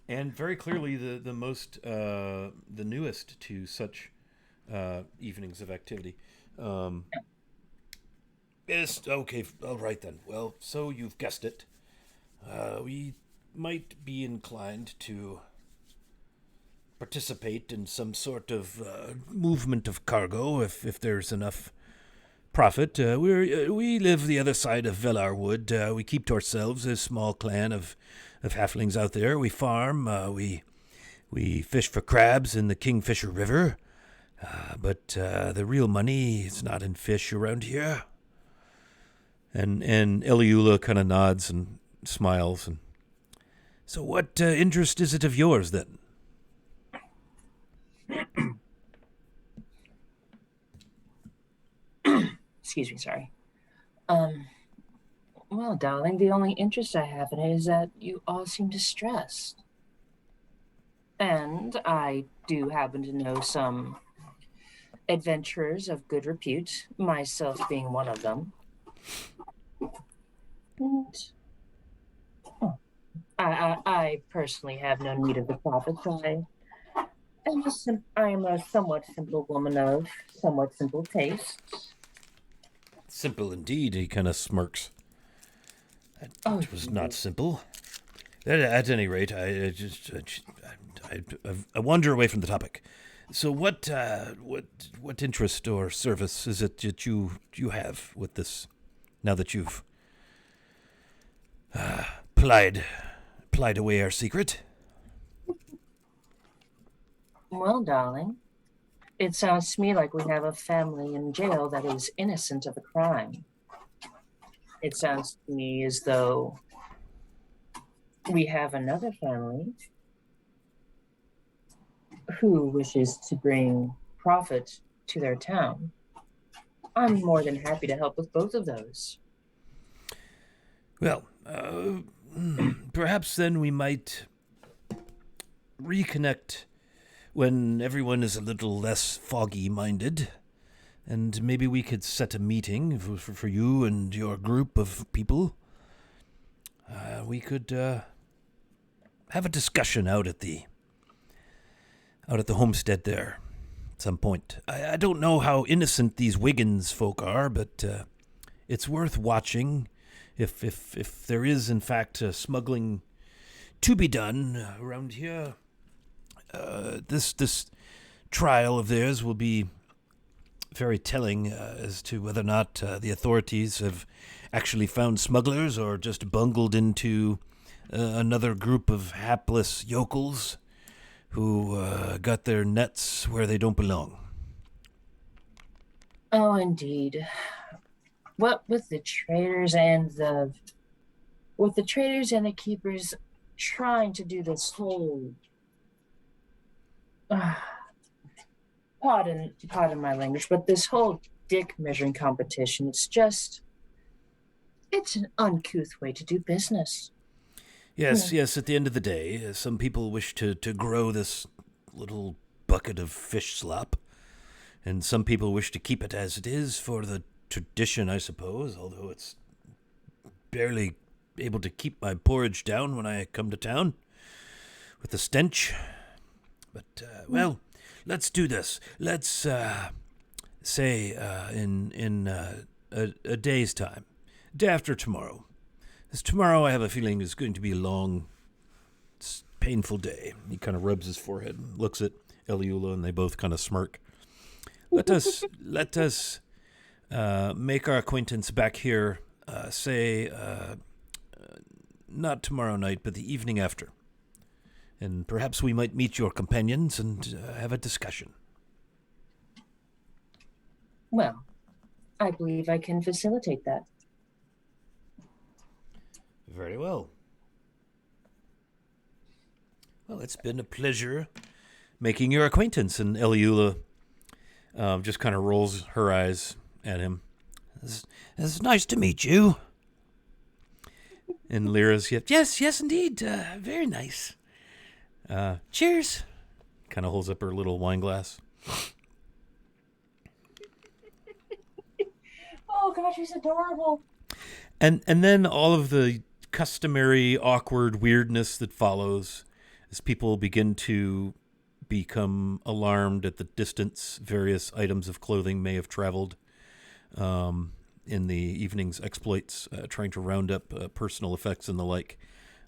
And very clearly the most the newest to such evenings of activity. Yes, okay, all right then. Well, so you've guessed it. We might be inclined to participate in some sort of movement of cargo if there's enough profit. We live the other side of Velarwood. We keep to ourselves, a small clan of halflings out there. We farm. We fish for crabs in the Kingfisher River. But the real money is not in fish around here. And Eliula kind of nods and smiles. And so what interest is it of yours, then? Excuse me, sorry. Well, darling, the only interest I have in it is that you all seem distressed. And I do happen to know some adventurers of good repute, myself being one of them. And I personally have no need of the profits. I am a somewhat simple woman of somewhat simple tastes. Simple indeed, he kind of smirks. That was not simple. At any rate, I wander away from the topic. So what interest or service is it that you have with this, now that you've plied away our secret? Well, darling, it sounds to me like we have a family in jail that is innocent of a crime. It sounds to me as though we have another family who wishes to bring profit to their town. I'm more than happy to help with both of those. Well, perhaps then we might reconnect when everyone is a little less foggy-minded, and maybe we could set a meeting for you and your group of people. We could have a discussion out at the homestead there at some point. I don't know how innocent these Wiggins folk are, but it's worth watching. If there is, in fact, smuggling to be done around here, this trial of theirs will be very telling as to whether or not the authorities have actually found smugglers or just bungled into another group of hapless yokels who got their nets where they don't belong. Oh, indeed. what with the traders and the keepers trying to do this whole uh, pardon my language, but this whole dick measuring competition, it's an uncouth way to do business. Yes, yes, at the end of the day, some people wish to grow this little bucket of fish slop, and some people wish to keep it as it is for the tradition, I suppose, although it's barely able to keep my porridge down when I come to town with the stench. But, well, let's do this. Let's, say, in a day's time, day after tomorrow. As tomorrow, I have a feeling, is going to be a long, painful day. He kind of rubs his forehead and looks at Eliula, and they both kind of smirk. Let us make our acquaintance back here, say, not tomorrow night, but the evening after. And perhaps we might meet your companions and have a discussion. Well, I believe I can facilitate that. Very well. Well, it's been a pleasure making your acquaintance. And Eliula just kind of rolls her eyes at him. It's nice to meet you. And Lyra's, yes, indeed. Very nice. Cheers. Kind of holds up her little wine glass. Oh gosh, he's adorable. And then all of the customary awkward weirdness that follows as people begin to become alarmed at the distance various items of clothing may have traveled in the evening's exploits, trying to round up personal effects and the like.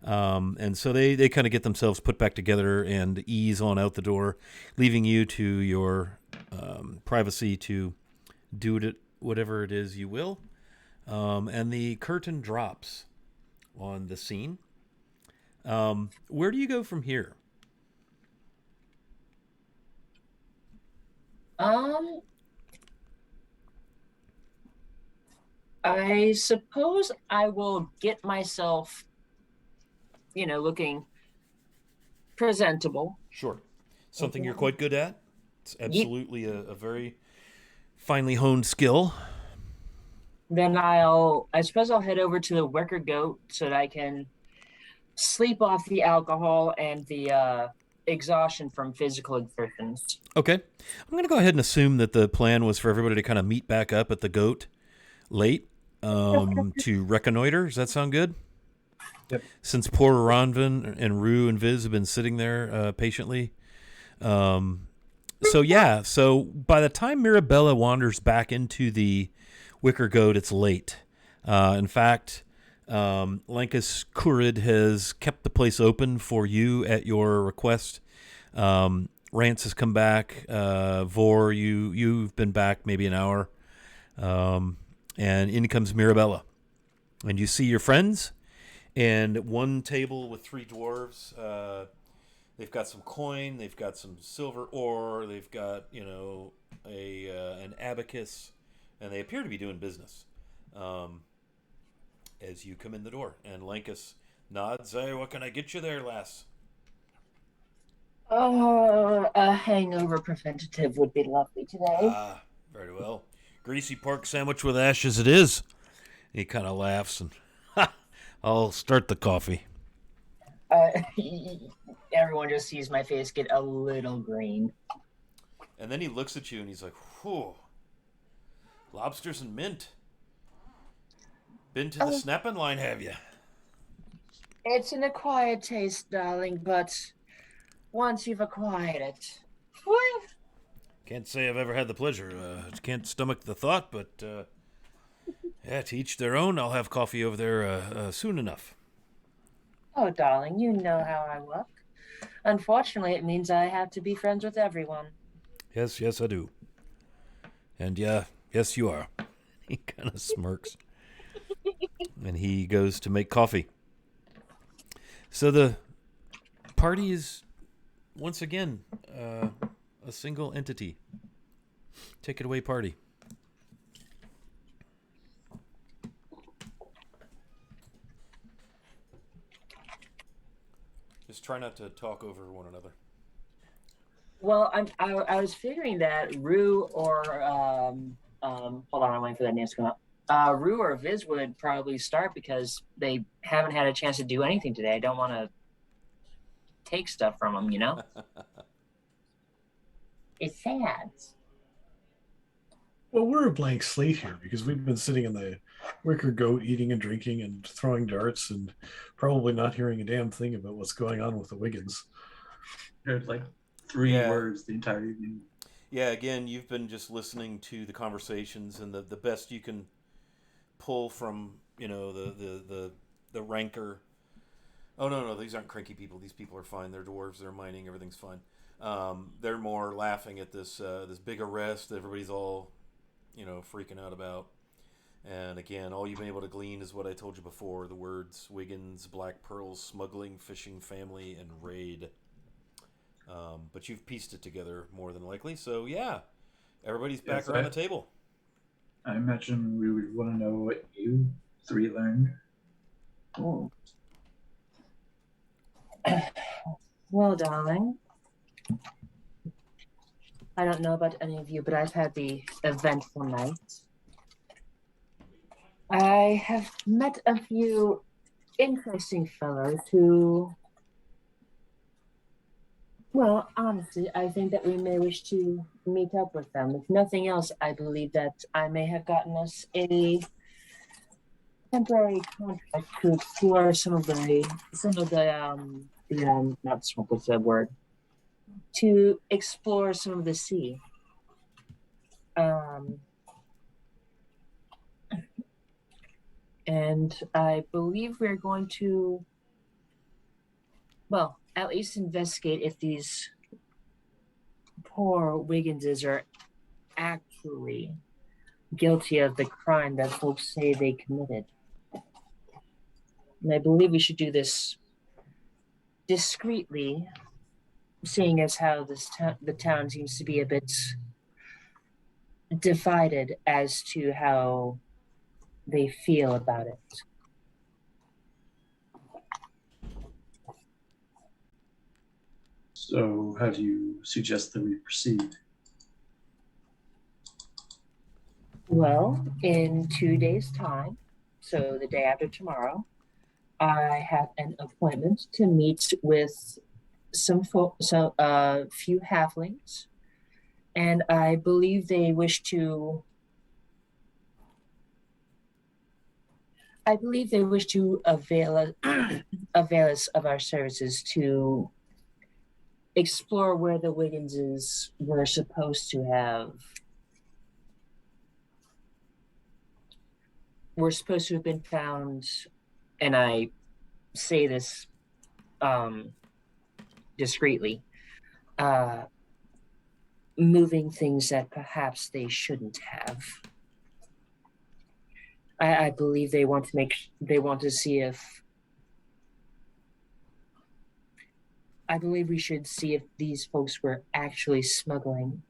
And so they kind of get themselves put back together and ease on out the door, leaving you to your privacy to do whatever it is you will. And the curtain drops on the scene. Where do you go from here? I suppose I will get myself, looking presentable. Sure. Something you're quite good at. It's absolutely a very finely honed skill. Then I suppose I'll head over to the Wicker Goat so that I can sleep off the alcohol and the exhaustion from physical exertions. Okay. I'm going to go ahead and assume that the plan was for everybody to kind of meet back up at the Goat late to reconnoiter. Does that sound good? Yep. Since poor Ranvan and Rue and Viz have been sitting there patiently. So by the time Mirabella wanders back into the Wicker Goat, it's late. In fact, Lankus Kurid has kept the place open for you at your request. Rance has come back. Vor, you've been back maybe an hour. And in comes Mirabella. And you see your friends, and one table with three dwarves. They've got some coin, they've got some silver ore, they've got, an abacus, and they appear to be doing business. As you come in the door, and Lankus nods. Hey, what can I get you there, lass? A hangover preventative would be lovely today. Ah, very well. Greasy pork sandwich with ashes it is. He kind of laughs and, I'll start the coffee. Everyone just sees my face get a little green. And then he looks at you and he's like, whew, lobsters and mint. Been to the snapping line, have you? It's an acquired taste, darling, but once you've acquired it, what? Can't say I've ever had the pleasure. Can't stomach the thought, but to each their own. I'll have coffee over there soon enough. Oh, darling, you know how I work. Unfortunately, it means I have to be friends with everyone. Yes, I do. And yes, you are. He kind of smirks. And he goes to make coffee. So the party is, once again, a single entity. Take it away, party. Just try not to talk over one another. Well, I was figuring that Rue or hold on, I'm waiting for that name to come up. Rue or Viz would probably start because they haven't had a chance to do anything today. I don't want to take stuff from them, you know. It's sad. Well, we're a blank slate here because we've been sitting in the wicker goat eating and drinking and throwing darts and probably not hearing a damn thing about what's going on with the Wiggins. Heard like three Yeah. words the entire evening. Yeah, again, you've been just listening to the conversations and the best you can pull from, the rancor. Oh, no, these aren't cranky people. These people are fine. They're dwarves. They're mining. Everything's fine. They're more laughing at this big arrest that everybody's all, freaking out about. And again, all you've been able to glean is what I told you before, the words Wiggins, Black Pearls, smuggling, fishing, family, and raid. But you've pieced it together more than likely. So, yeah, everybody's back around the table. I imagine we would want to know what you three learned. Oh. Well, darling, I don't know about any of you, but I've had the eventful night. I have met a few interesting fellows who, well, honestly, I think that we may wish to meet up with them. If nothing else, I believe that I may have gotten us a temporary contract to explore some of the not smoke, what's that word? To explore some of the sea. And I believe we're going to, well, at least investigate if these poor Wigginses are actually guilty of the crime that folks say they committed. And I believe we should do this discreetly, seeing as how the town seems to be a bit divided as to how they feel about it. So, how do you suggest that we proceed? Well, in 2 days' time, so the day after tomorrow, I have an appointment to meet with few halflings, and I believe they wish to. avail us of our services to explore where the Wigginses were supposed to have been found, and I say this discreetly, moving things that perhaps they shouldn't have. I believe they want to see if. I believe we should see if these folks were actually smuggling,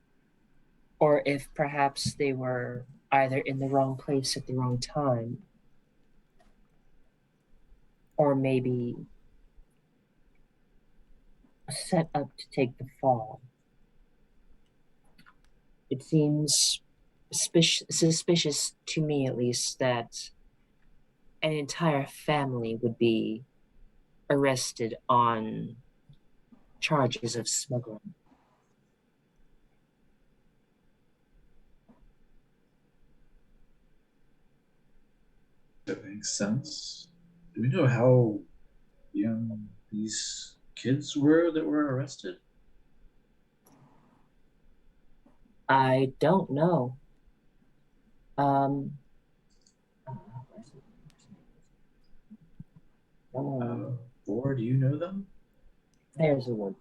or if perhaps they were either in the wrong place at the wrong time, or maybe set up to take the fall. It seems suspicious to me, at least, that an entire family would be arrested on charges of smuggling. That makes sense. Do we know how young these kids were that were arrested? I don't know. Or do you know them? There's a word.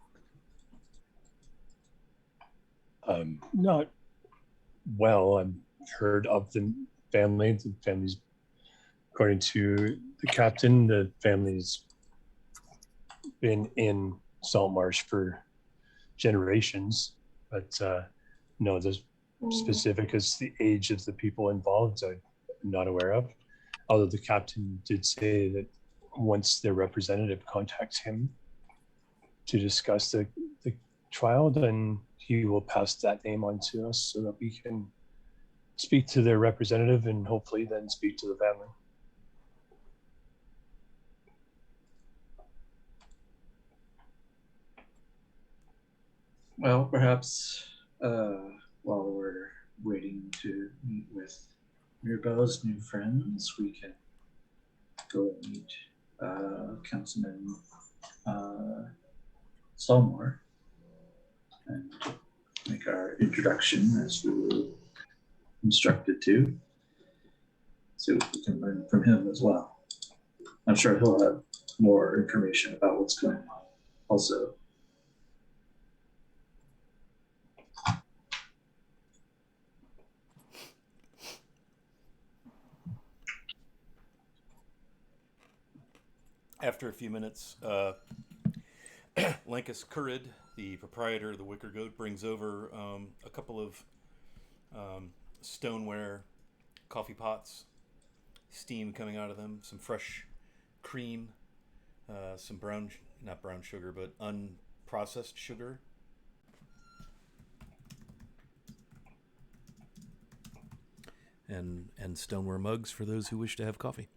Not well. I've heard of the family. The family's, according to the captain, the family's been in Saltmarsh for generations. But no, the specific as the age of the people involved, I'm not aware of. Although the captain did say that once their representative contacts him, to discuss the trial, then he will pass that name on to us so that we can speak to their representative and hopefully then speak to the family. Well, perhaps while we're waiting to meet with Mirabella's new friends, we can go and meet Councilman Solmore and make our introduction as we were instructed to. See what we can learn from him as well. I'm sure he'll have more information about what's going on also. After a few minutes, Lankus Currid, the proprietor of the Wicker Goat, brings over a couple of stoneware coffee pots, steam coming out of them, some fresh cream, some not brown sugar, but unprocessed sugar. And stoneware mugs for those who wish to have coffee.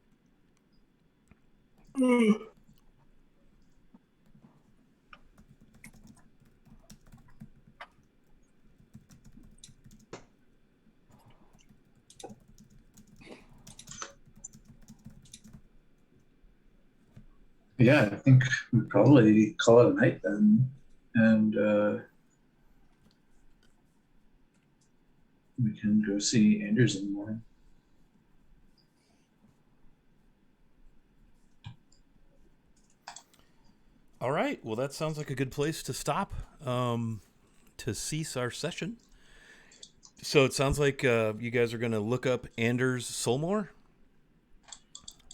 Yeah, I think we probably call it a night then, and we can go see Anders in the morning. All right. Well, that sounds like a good place to stop to cease our session. So it sounds like you guys are going to look up Anders Solmore.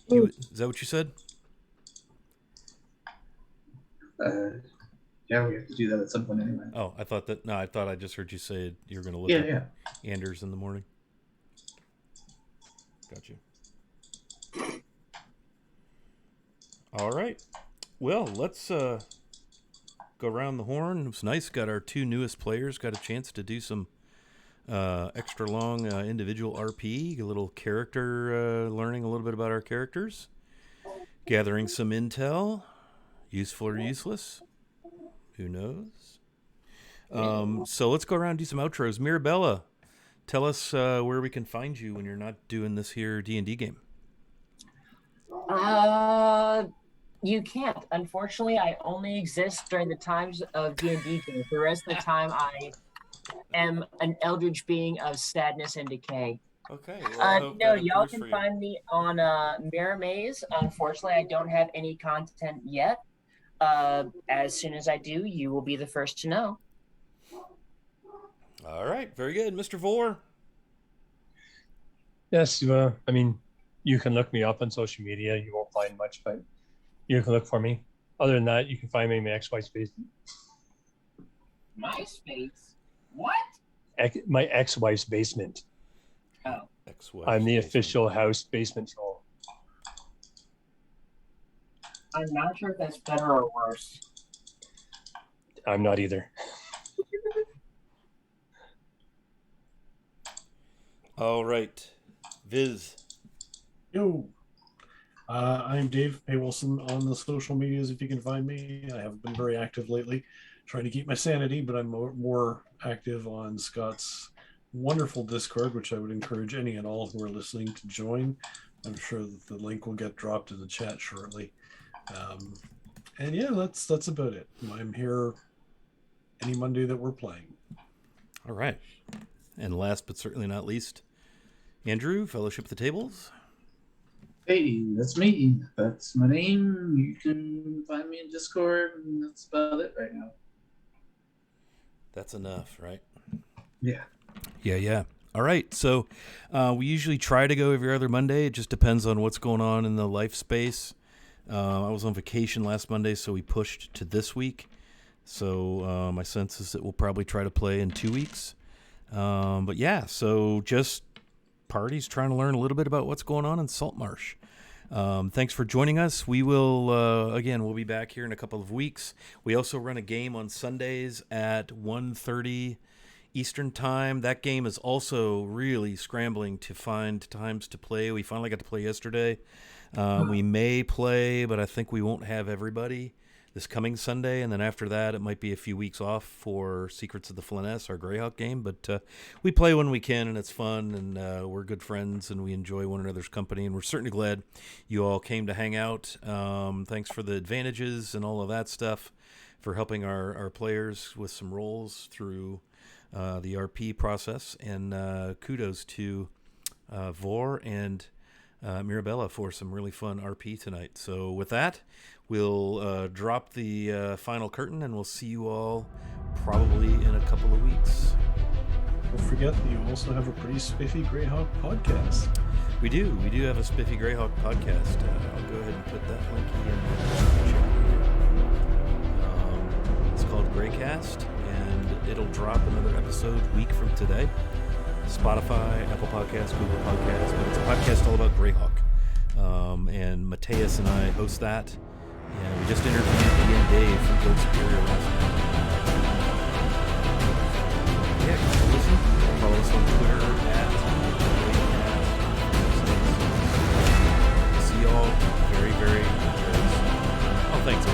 Is that what you said? Yeah, we have to do that at some point anyway. Oh, I thought I just heard you say you were going to look up Yeah. Anders in the morning. Got you. All right. Well, let's go around the horn. It was nice. Got our two newest players. Got a chance to do some extra long individual RP. A little character learning a little bit about our characters. Gathering some intel. Useful or useless? Who knows? So let's go around and do some outros. Mirabella, tell us where we can find you when you're not doing this here D&D game. You can't. Unfortunately, I only exist during the times of D&D games. The rest of the time, I am an eldritch being of sadness and decay. Okay. Well, no, y'all can find me on Mirror Maze. Unfortunately, I don't have any content yet. As soon as I do, you will be the first to know. All right. Very good. Mr. Vore. Yes, I mean, you can look me up on social media. You won't find much, but you can look for me. Other than that, you can find me in my ex-wife's basement. MySpace? What? My ex-wife's basement. Oh. I'm the official house basement troll. I'm not sure if that's better or worse. I'm not either. All right. Viz. Yo. I'm Dave Pay Wilson on the social medias if you can find me. I haven't been very active lately, trying to keep my sanity, but I'm more active on Scott's wonderful Discord, which I would encourage any and all who are listening to join. I'm sure that the link will get dropped in the chat shortly. And yeah, that's about it. I'm here any Monday that we're playing. All right. And last but certainly not least, Andrew, Fellowship of the Tables. Hey, that's me. That's my name. You can find me in Discord, and that's about it right now. That's enough, right? Yeah. Yeah. All right. So we usually try to go every other Monday. It just depends on what's going on in the life space. I was on vacation last Monday, so we pushed to this week. So my sense is that we'll probably try to play in 2 weeks. But yeah, so just parties trying to learn a little bit about what's going on in Saltmarsh. Thanks for joining us. We will, again, we'll be back here in a couple of weeks. We also run a game on Sundays at 1:30 Eastern Time. That game is also really scrambling to find times to play. We finally got to play yesterday. We may play, but I think we won't have everybody this coming Sunday. And then after that, it might be a few weeks off for Secrets of the Flaness, our Greyhawk game. But we play when we can, and it's fun, and we're good friends, and we enjoy one another's company. And we're certainly glad you all came to hang out. Thanks for the advantages and all of that stuff, for helping our players with some rolls through the RP process, and kudos to Vor and Mirabella for some really fun RP tonight. So with that, we'll drop the final curtain, and we'll see you all probably in a couple of weeks. Don't forget that you also have a pretty spiffy Greyhawk podcast. We do have a spiffy Greyhawk podcast. I'll go ahead and put that link in the chat. It's called Greycast, and it'll drop another episode week from today. Spotify, Apple Podcasts, Google Podcasts, but it's a podcast all about Greyhawk. And Mateus and I host that. And we just interviewed Ian Dave from Guild Superior last night. Yeah, come listen. Follow us on Twitter at Greycast. See y'all very, very soon. Oh, thanks.